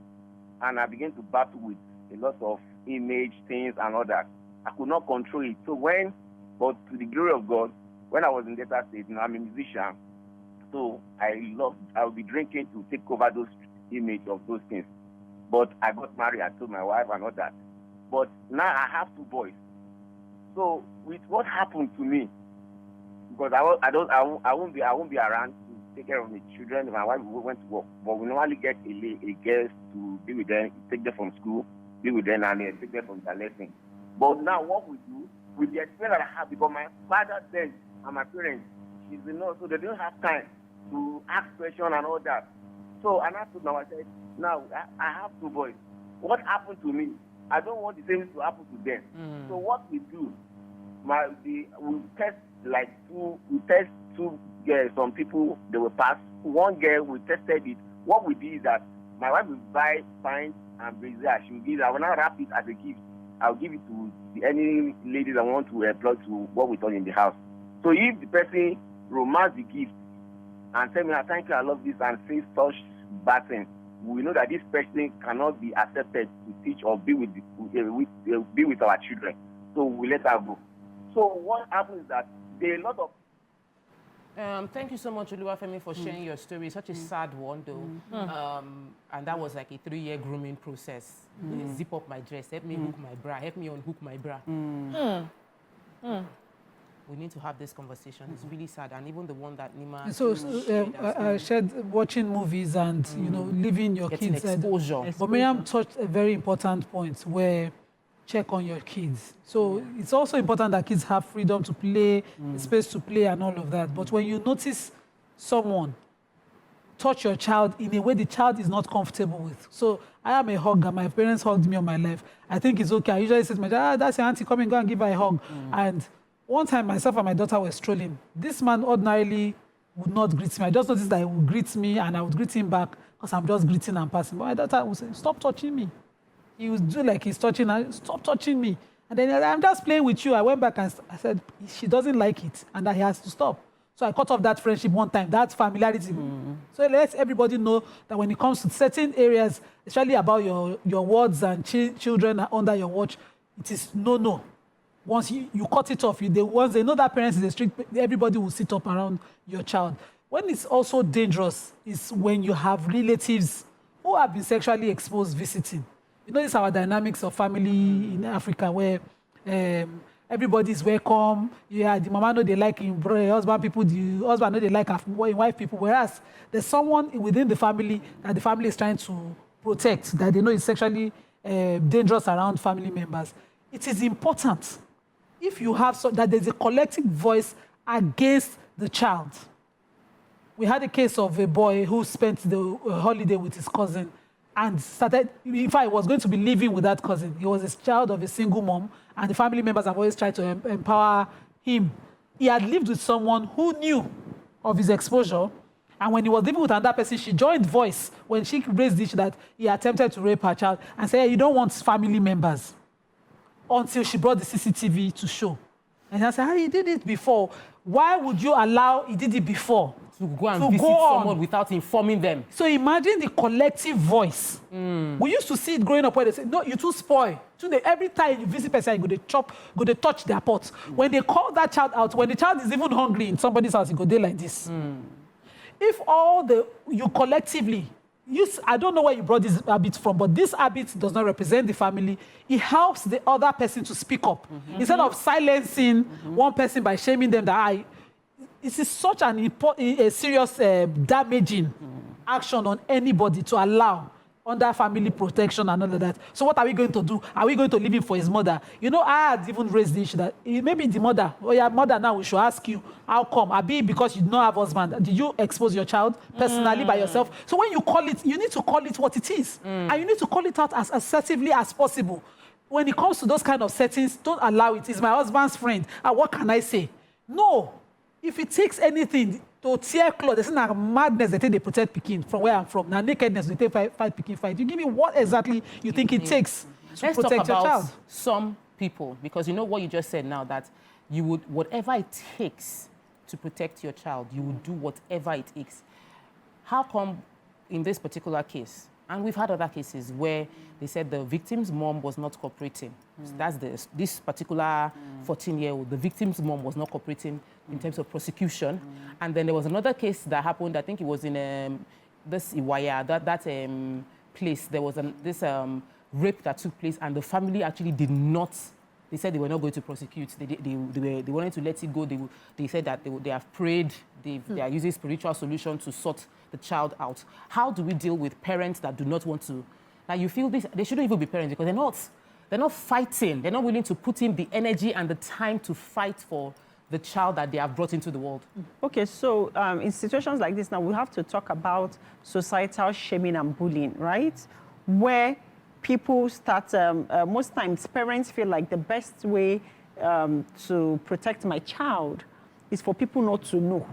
and I began to battle with a lot of image things and all that. I could not control it. So but to the glory of God, when I was in that state, I'm a musician. So I would be drinking to take over those images of those things. But I got married, I told my wife and all that. But now I have 2 boys. So with what happened to me, because I won't be around to take care of the children. My wife went to work, but we normally get a guest to be with them, take them from school, be with them, and take them from their lesson. But now what we do, with the experience that I have, because my father then and my parents, she's a nurse, so they don't have time to ask questions and all that. So, and I told my wife, I said, now I have 2 boys. What happened to me? I don't want the same to happen to them. So what we do, we test two girls. Some people, they will pass. One girl, we tested it. What we did is that my wife will buy pint and brazier. She will give it. I will not wrap it as a gift. I'll give it to any lady that want to employ to what we done in the house. So if the person romance the gift and tell me, thank you, I love this, and say such bad things, we know that this person cannot be accepted to teach or be with our children. So we let her go. So what happens is that there are a lot of... Thank you so much, Oluwafemi, for sharing your story. Such a sad one, though. And that was like a 3-year grooming process. Zip up my dress, help me hook my bra, help me unhook my bra. We need to have this conversation. It's really sad. And even the one that Nima... So I shared watching movies and, you know, leaving your getting kids. Exposure. But Miriam touched a very important point where check on your kids. So it's also important that kids have freedom to play, space to play and all of that. But when you notice someone touch your child in a way the child is not comfortable with. So I am a hugger. My parents hugged me all my life. I think it's okay. I usually say to my child, that's your auntie, come and go and give her a hug. And one time myself and my daughter were strolling. This man ordinarily would not greet me. I just noticed that he would greet me and I would greet him back because I'm just greeting and passing. But my daughter would say, stop touching me. He would do like he's touching her, stop touching me. And then I'm just playing with you. I went back and I said, she doesn't like it and that he has to stop. So I cut off that friendship one time, that familiarity. So let everybody know that when it comes to certain areas, especially about your wards and children under your watch, it is no. Once you cut it off, once they know that parents is strict, everybody will sit up around your child. When it's also dangerous is when you have relatives who have been sexually exposed visiting. You know, it's our dynamics of family in Africa where everybody is welcome. Yeah, the mama know they like him, husband people, the husband know they like wife people. Whereas there's someone within the family that the family is trying to protect, that they know is sexually dangerous around family members. It is important if you have that there's a collective voice against the child. We had a case of a boy who spent the holiday with his cousin and started, in fact, he was going to be living with that cousin. He was a child of a single mom, and the family members have always tried to empower him. He had lived with someone who knew of his exposure, and when he was living with another person, she joined voice when she raised the issue that he attempted to rape her child and said, hey, you don't want family members, until she brought the CCTV to show. And I said, he did it before. Why would you allow he did it before? To go and visit someone without informing them. So imagine the collective voice. We used to see it growing up where they say, no, you too spoil. Today, every time you visit person, you go to touch their pots. When they call that child out, when the child is even hungry in somebody's house, you go there like this. If you collectively, I don't know where you brought this habit from, but this habit does not represent the family. It helps the other person to speak up. Instead of silencing one person by shaming them that this is such a serious damaging action on anybody to allow under family protection and all of that. So what are we going to do? Are we going to leave him for his mother? You know, I had even raised the issue that maybe the mother, mother now we should ask you, how come? Abi, because you don't have husband, did you expose your child personally by yourself? So when you call it, you need to call it what it is. And you need to call it out as assertively as possible. When it comes to those kind of settings, don't allow it. It's my husband's friend. And what can I say? No. If it takes anything to tear clothes, it's not madness that they protect Pekin from where I'm from. Now nakedness, they take fight Pekin fight. You give me what exactly you think it takes to Let's protect talk your about child. some people, because you know what you just said now, that you would, whatever it takes to protect your child, you would do whatever it takes. How come in this particular case, and we've had other cases where they said the victim's mom was not cooperating. So that's this particular 14-year-old, the victim's mom was not cooperating in terms of prosecution. And then there was another case that happened, I think it was in this Iwaya, that place. There was this rape that took place, and the family actually did not, they said they were not going to prosecute. They wanted to let it go. They said that they have prayed, they are using spiritual solution to sort the child out. How do we deal with parents that do not want to? Now you feel this, they shouldn't even be parents because they're not fighting. They're not willing to put in the energy and the time to fight for the child that they have brought into the world. Okay, so in situations like this now, we have to talk about societal shaming and bullying, right? Where people start, most times parents feel like the best way to protect my child is for people not to know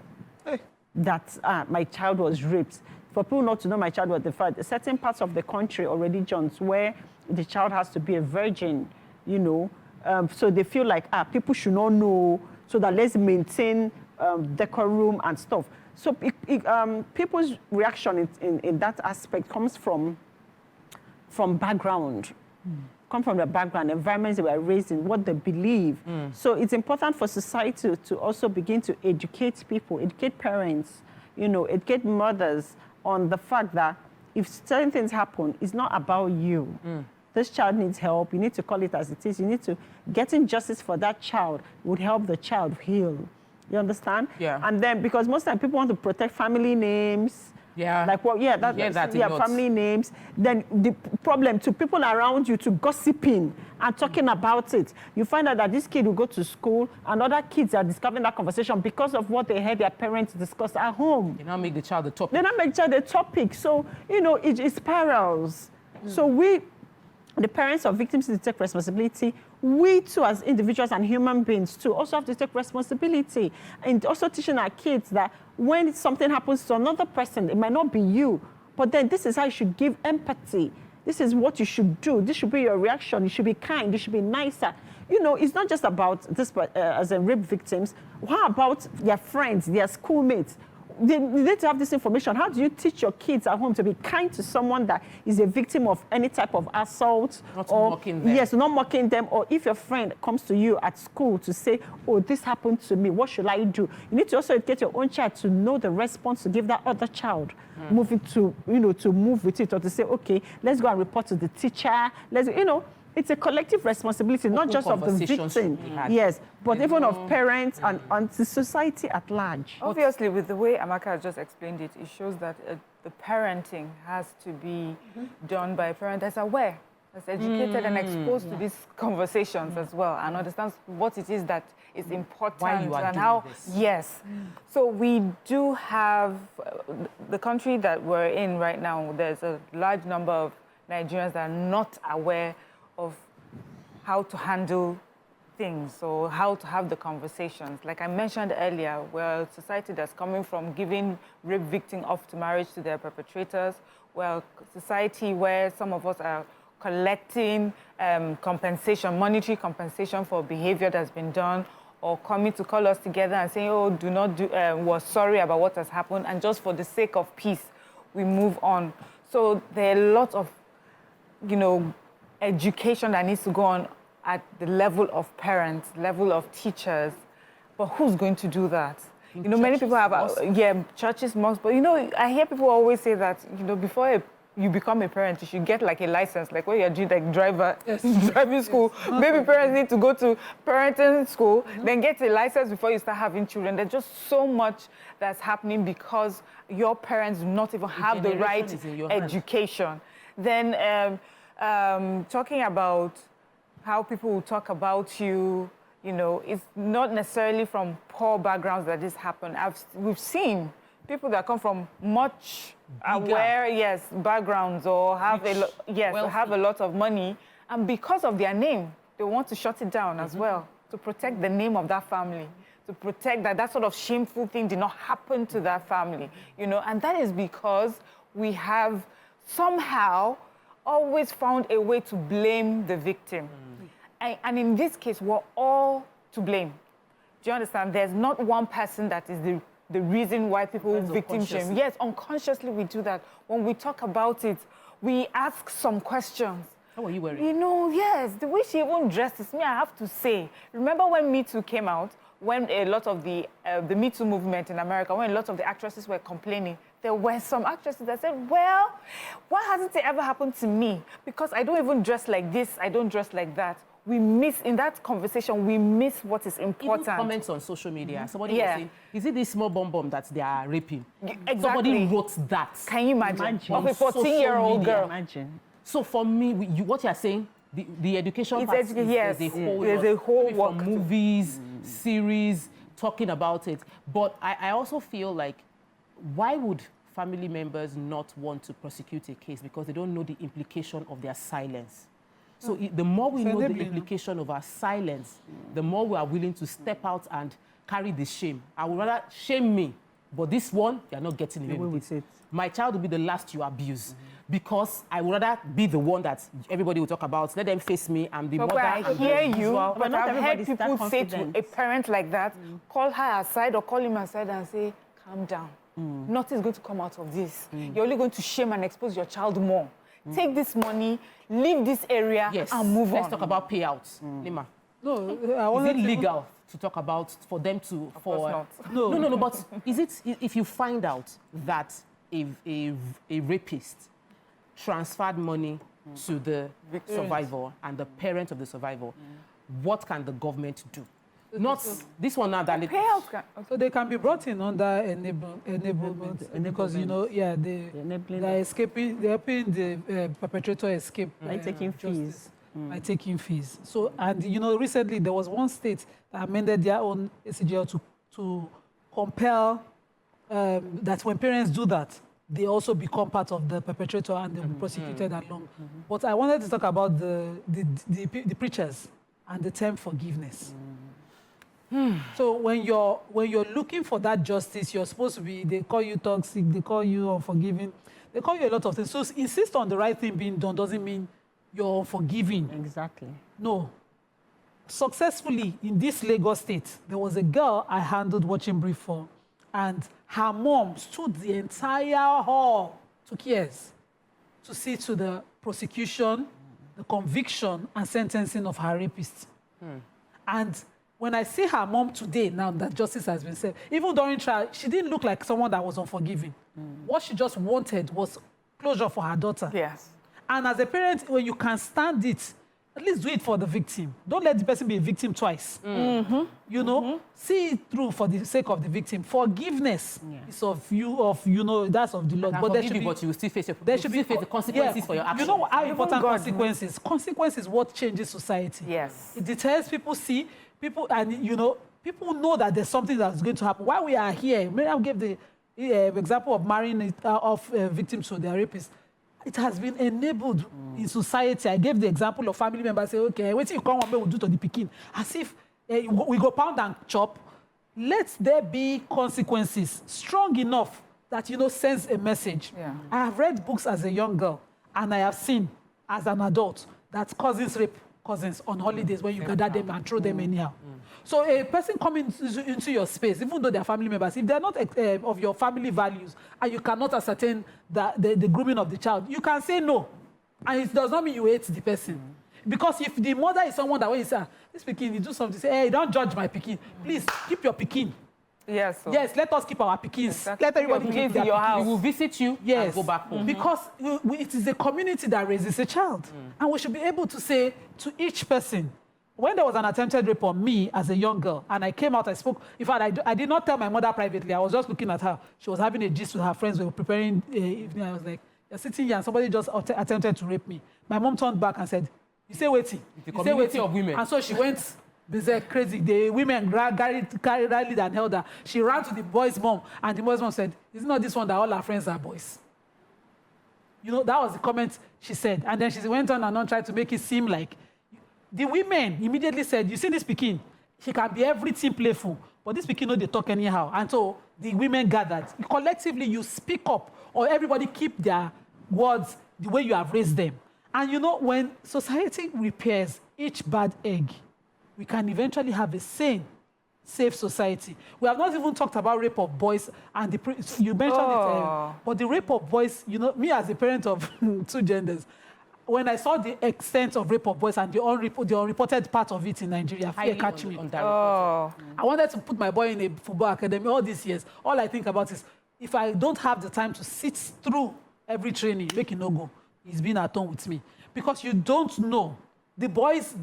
that my child was raped. For people not to know my child was defiled. Certain parts of the country or religions where the child has to be a virgin, you know, so they feel like, people should not know, so that let's maintain decorum and stuff. So people's reaction in that aspect comes from background, come from the background, environments they were raised in, what they believe. So it's important for society to also begin to educate people, educate parents, you know, educate mothers on the fact that if certain things happen, it's not about you. This child needs help. You need to call it as it is. You need to getting justice for that child would help the child heal. You understand? Yeah. And then because most times people want to protect family names. Yeah. Like, well, yeah, family names. Then the problem to people around you to gossiping and talking about it. You find out that this kid will go to school and other kids are discovering that conversation because of what they heard their parents discuss at home. They now make the child the topic. They now make the child the topic. So, you know, it spirals. So the parents of victims need to take responsibility. We too, as individuals and human beings too, also have to take responsibility. And also teaching our kids that when something happens to another person, it might not be you, but then this is how you should give empathy. This is what you should do. This should be your reaction. You should be kind. You should be nicer. You know, it's not just about this as a rape victims. How about their friends, their schoolmates? They need to have this information. How do you teach your kids at home to be kind to someone that is a victim of any type of assault? Not mocking them. Yes, not mocking them. Or if your friend comes to you at school to say, oh, this happened to me, what should I do? You need to also get your own child to know the response to give that other child. Moving to, you know, to move with it or to say, okay, let's go and report to the teacher. Let's, you know, it's a collective responsibility, not just of the victim, yes, but even of parents and the society at large. Obviously, with the way Amaka has just explained it, it shows that the parenting has to be done by a parent that's aware, that's educated and exposed to these conversations as well, and understands what it is that is important Why you are and doing how. this. Yes. So we do have the country that we're in right now. There's a large number of Nigerians that are not aware of how to handle things or how to have the conversations. Like I mentioned earlier, we're a society that's coming from giving rape victims off to marriage to their perpetrators. We're a society where some of us are collecting compensation, monetary compensation for behavior that's been done, or coming to call us together and saying, oh, do not do, we're sorry about what has happened, and just for the sake of peace, we move on. So there are a lot of, you know, education that needs to go on at the level of parents, level of teachers, but who's going to do that? You know, many people have, churches, mosques, but you know, I hear people always say that, you know, before you become a parent, you should get like a license, like when you're doing like driving school. Maybe parents need to go to parenting school, then get a license before you start having children. There's just so much that's happening because your parents do not even have the right education. Then talking about how people will talk about you, you know, it's not necessarily from poor backgrounds that this happened. We've seen people that come from much aware, backgrounds or have have a lot of money, and because of their name, they want to shut it down as well, to protect the name of that family, to protect that sort of shameful thing did not happen to that family, you know, and that is because we have somehow always found a way to blame the victim. And in this case, we're all to blame. Do you understand? There's not one person that is the reason why people victim shame. Yes, unconsciously we do that. When we talk about it, we ask some questions. How are you wearing? You know, yes, the way she even dresses me, I have to say. Remember when Me Too came out? When a lot of the Me Too movement in America, when a lot of the actresses were complaining, there were some actresses that said, well, why hasn't it ever happened to me? Because I don't even dress like this, I don't dress like that. We miss, in that conversation, we miss what is important. Even comments on social media. Somebody was saying, is it this small bomb that they are raping? Exactly. Somebody wrote that. Can you imagine? Of a 14-year-old girl. Imagine. So for me, what you're saying, the education part is there's a whole work from movies, series, talking about it. But I also feel like, why would family members not want to prosecute a case because they don't know the implication of their silence. So the more we know the implication of our silence, the more we are willing to step out and carry the shame. I would rather shame me, but this one, you're not getting away with it. My child will be the last you abuse because I would rather be the one that everybody will talk about. Let them face me. I'm the mother. I hear you, well. but I've heard people say to a parent like that, call her aside or call him aside and say, calm down. Nothing's going to come out of this. You're only going to shame and expose your child more. Take this money, leave this area, and move on. Let's talk about payouts. Nima. No, is it legal to talk about for them to... Of course not. No, but is it, if you find out that a rapist transferred money to the survivor and the parent of the survivor, what can the government do? Not this one now. So they can be brought in under enablement because they're escaping. They're helping the perpetrator escape by taking fees. By taking fees. So recently there was one state that amended their own ACGL to compel that when parents do that, they also become part of the perpetrator and they'll be prosecuted along. But I wanted to talk about the preachers and the term forgiveness. So when you're looking for that justice, you're supposed to be, they call you toxic, they call you unforgiving, they call you a lot of things. So insist on the right thing being done doesn't mean you're unforgiving. Exactly. No. Successfully, in this Lagos state, there was a girl I handled watching brief for, and her mom stood the entire hall, took years, to see to the prosecution, the conviction, and sentencing of her rapist. And when I see her mom today, now that justice has been served, even during trial, she didn't look like someone that was unforgiving. What she just wanted was closure for her daughter. Yes. And as a parent, when you can stand it, at least do it for the victim. Don't let the person be a victim twice. See it through for the sake of the victim. Forgiveness is of you, that's of the Lord. But there should be, but you will still face the consequences for your actions. You know how important consequences? Consequence is what changes society. Yes. It deters people, people know that there's something that's going to happen. While we are here, Miriam gave the example of marrying victims to their rapists. It has been enabled in society. I gave the example of family members say, okay, what you come on, we'll do to the pikin. As if we go pound and chop. Let there be consequences strong enough that, sends a message. Yeah. I have read books as a young girl, and I have seen as an adult that cousins rape cousins on holidays when you gather them and throw them anyhow. So a person coming into your space, even though they're family members, if they're not of your family values and you cannot ascertain the grooming of the child, you can say no. And it does not mean you hate the person. Because if the mother is someone that when you say, this pikin, you do something, say, hey, don't judge my pikin. Please, keep your pikin. Yes. Yes, let us keep our pikins. Exactly. Let everybody keep their your pikins. house. We will visit you and go back home. Because it is a community that raises a child. And we should be able to say to each person, when there was an attempted rape on me as a young girl, and I came out, I spoke. In fact, I did not tell my mother privately. I was just looking at her. She was having a gist with her friends. We were preparing evening. I was like, you're sitting here and somebody just attempted to rape me. My mom turned back and said, you say waiting. The community of women. And so she went crazy. The women rallied and held her. She ran to the boy's mom, and the boy's mom said, isn't not this one that all our friends are boys? That was the comment she said. And then she went on and on, tried to make it seem like the women immediately said, you see this pikin, she can be everything playful, but this pikin, they talk anyhow. And so the women gathered. Collectively, you speak up, or everybody keep their words the way you have raised them. And when society repairs each bad egg, we can eventually have a sane, safe society. We have not even talked about rape of boys, and you mentioned it, but the rape of boys, me as a parent of two genders, when I saw the extent of rape of boys and the unreported part of it in Nigeria, fear catch me. I wanted to put my boy in a football academy all these years. All I think about is, if I don't have the time to sit through every training, make it no go. He's been at home with me. Because you don't know. The girls,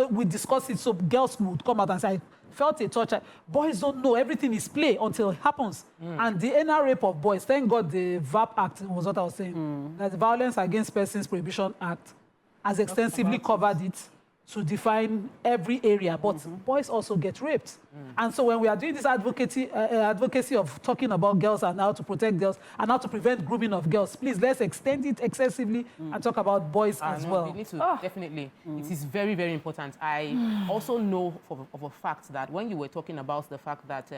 we discussed it, so girls would come out and say, I felt a touch. Boys don't know. Everything is play until it happens. And the anal rape of boys, thank God the VAP Act was what I was saying. That the Violence Against Persons Prohibition Act has extensively covered it. to define every area, but boys also get raped. And so when we are doing this advocacy of talking about girls and how to protect girls and how to prevent grooming of girls, please let's extend it excessively and talk about boys as well. We need to, definitely. It is very, very important. I also know of a fact that when you were talking about the fact that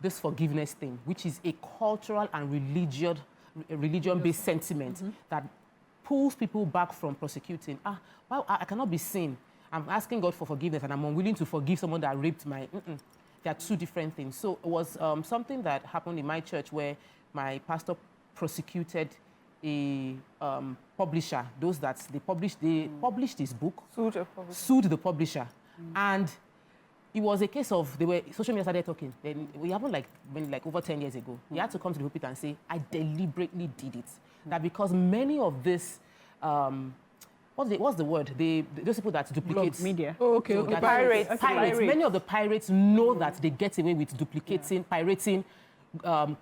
this forgiveness thing, which is a cultural and religion-based sentiment that pulls people back from prosecuting. Well, I cannot be seen. I'm asking God for forgiveness and I'm unwilling to forgive someone that raped my... They are two different things. So it was something that happened in my church where my pastor prosecuted a publisher, those that they published his book, sued the publisher. And it was a case of, social media started talking. Then we happened like over 10 years ago. He had to come to the pulpit and say, I deliberately did it. That because many of this... what's the word? Those people that duplicate media. Oh, okay. So Pirates. Many of the pirates know that they get away with duplicating, pirating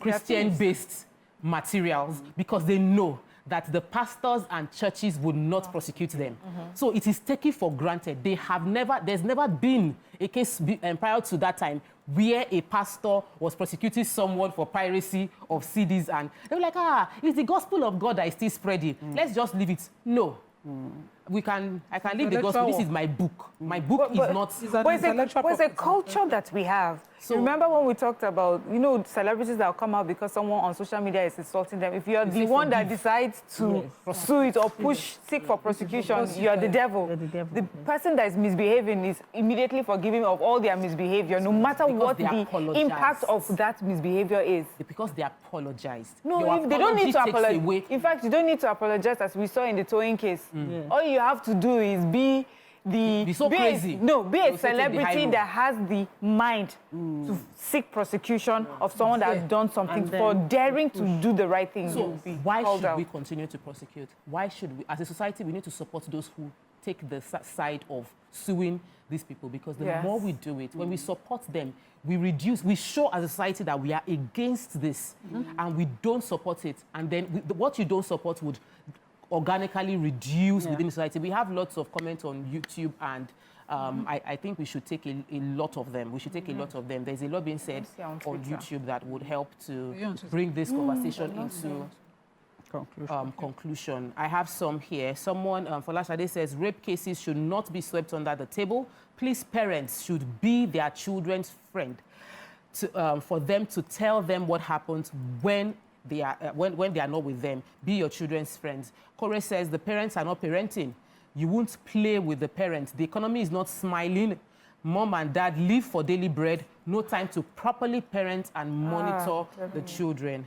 Christian-based materials because they know that the pastors and churches would not prosecute them. So it is taken for granted. There's never been a case prior to that time where a pastor was prosecuting someone for piracy of CDs, and they were like, it's the gospel of God that is still spreading. Let's just leave it. No. I can leave the gospel. This is my book. My book is not... It's a culture that we have. So, remember when we talked about, celebrities that will come out because someone on social media is insulting them. If you're the one that decides to sue it or seek for prosecution, you're the devil. The person that is misbehaving is immediately forgiven of all their misbehavior, no matter what the impact of that misbehavior is. Because they apologized. No, they don't need to apologize. In fact, you don't need to apologize, as we saw in the towing case. All you have to do is be a celebrity that has the mind to seek prosecution of someone that has done something for daring to do the right thing. So why should we continue to prosecute? Why should we, as a society, we need to support those who take the side of suing these people, because the more we do it, when we support them, we show as a society that we are against this and we don't support it. And then what you don't support would organically reduce within society. We have lots of comments on YouTube, and I think we should take a lot of them. We should take a lot of them. There's a lot being said on YouTube that would help to bring this conversation into conclusion. I have some here. Someone, Folashade says, rape cases should not be swept under the table. Please, parents should be their children's friend for them to tell them what happens when they are not with them. Be your children's friends. Kore says the parents are not parenting. You won't play with the parents. The economy is not smiling. Mom and dad live for daily bread. No time to properly parent and monitor the children.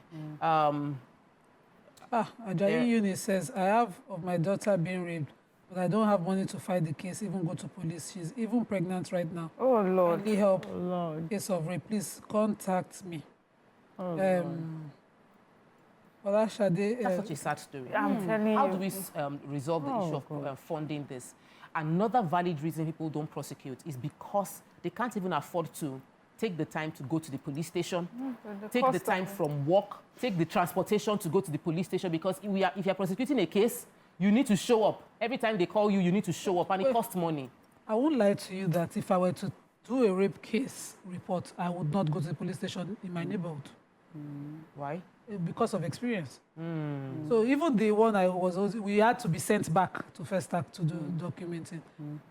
Ajayi Eunice says, I have of my daughter being raped, but I don't have money to fight the case, even go to police. She's even pregnant right now. Oh, Lord. I need help. Oh, Lord. Case of rape. Please contact me. Oh, That's such a sad story. I'm telling you. How do we resolve the issue of funding this? Another valid reason people don't prosecute is because they can't even afford to take the time to go to the police station, take the time from work, take the transportation to go to the police station, because if you're prosecuting a case, you need to show up. Every time they call you, you need to show up, and it costs money. I won't lie to you that if I were to do a rape case report, I would not go to the police station in my neighborhood. Why? Because of experience. So even the one we had to be sent back to First Act to do documenting.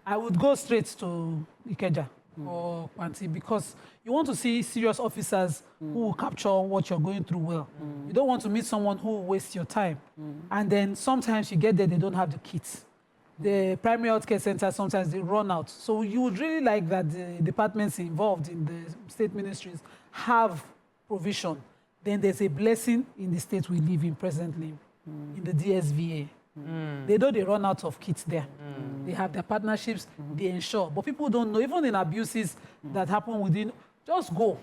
I would go straight to Ikeja or Panti, because you want to see serious officers who will capture what you're going through well. You don't want to meet someone who will waste your time. And then sometimes you get there, they don't have the kits. The primary health care centers, sometimes they run out. So you would really like that the departments involved in the state ministries have provision. Then there's a blessing in the state we live in presently, in the DSVA. They know they run out of kits there. They have their partnerships, they ensure. But people don't know, even in abuses that happen within, just go.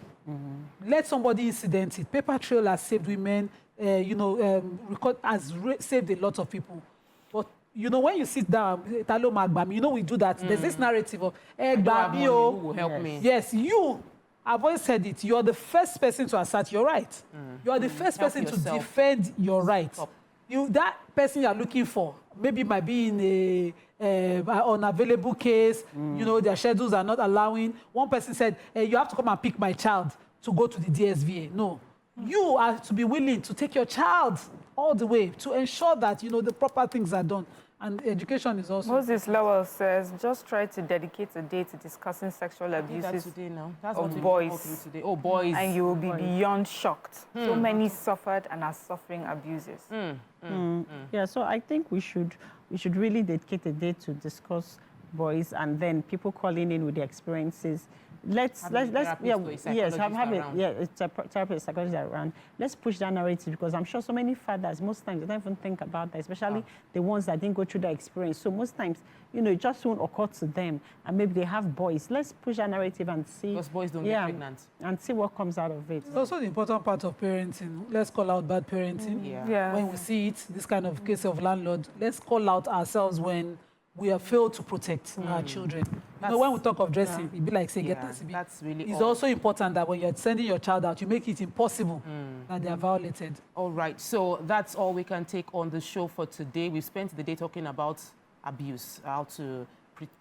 Let somebody incident it. Paper Trail has saved women, has saved a lot of people. But, when you sit down, Talo Magbami, we do that. There's this narrative of, who will help me? Yes, I've always said it. You are the first person to assert your right. You are the first person to defend your right. That person you are looking for maybe might be in unavailable case, you know, their schedules are not allowing. One person said, you have to come and pick my child to go to the DSVA. No, you are to be willing to take your child all the way to ensure that, you know, the proper things are done. And education is also... Moses Lowell says, just try to dedicate a day to discussing sexual abuses of boys. Today. Oh, boys. And you will be beyond shocked. So many suffered and are suffering abuses. Yeah, so I think we should really dedicate a day to discuss boys, and then people calling in with their experiences. Let's therapist, psychologist around. Let's push that narrative, because I'm sure so many fathers most times they don't even think about that, especially the ones that didn't go through that experience. So most times, you know, it just won't occur to them, and maybe they have boys. Let's push that narrative and see. Because boys don't get pregnant. And see what comes out of it. It's also the important part of parenting. Let's call out bad parenting. When we see it, this kind of case of landlord, let's call out ourselves when we have failed to protect our children. You know, when we talk of dressing, it'd be like, say, get us. That's really It's also important that when you're sending your child out, you make it impossible that they are violated. All right, so that's all we can take on the show for today. We've spent the day talking about abuse, how to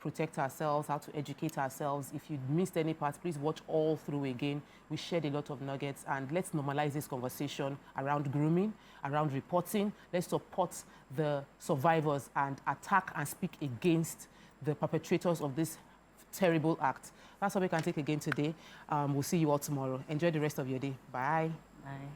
protect ourselves, how to educate ourselves. If you missed any part, please watch all through again. We shared a lot of nuggets, and let's normalize this conversation around grooming, around reporting. Let's support the survivors and attack and speak against the perpetrators of this terrible act. That's all we can take again today. We'll see you all tomorrow. Enjoy the rest of your day. Bye. Bye.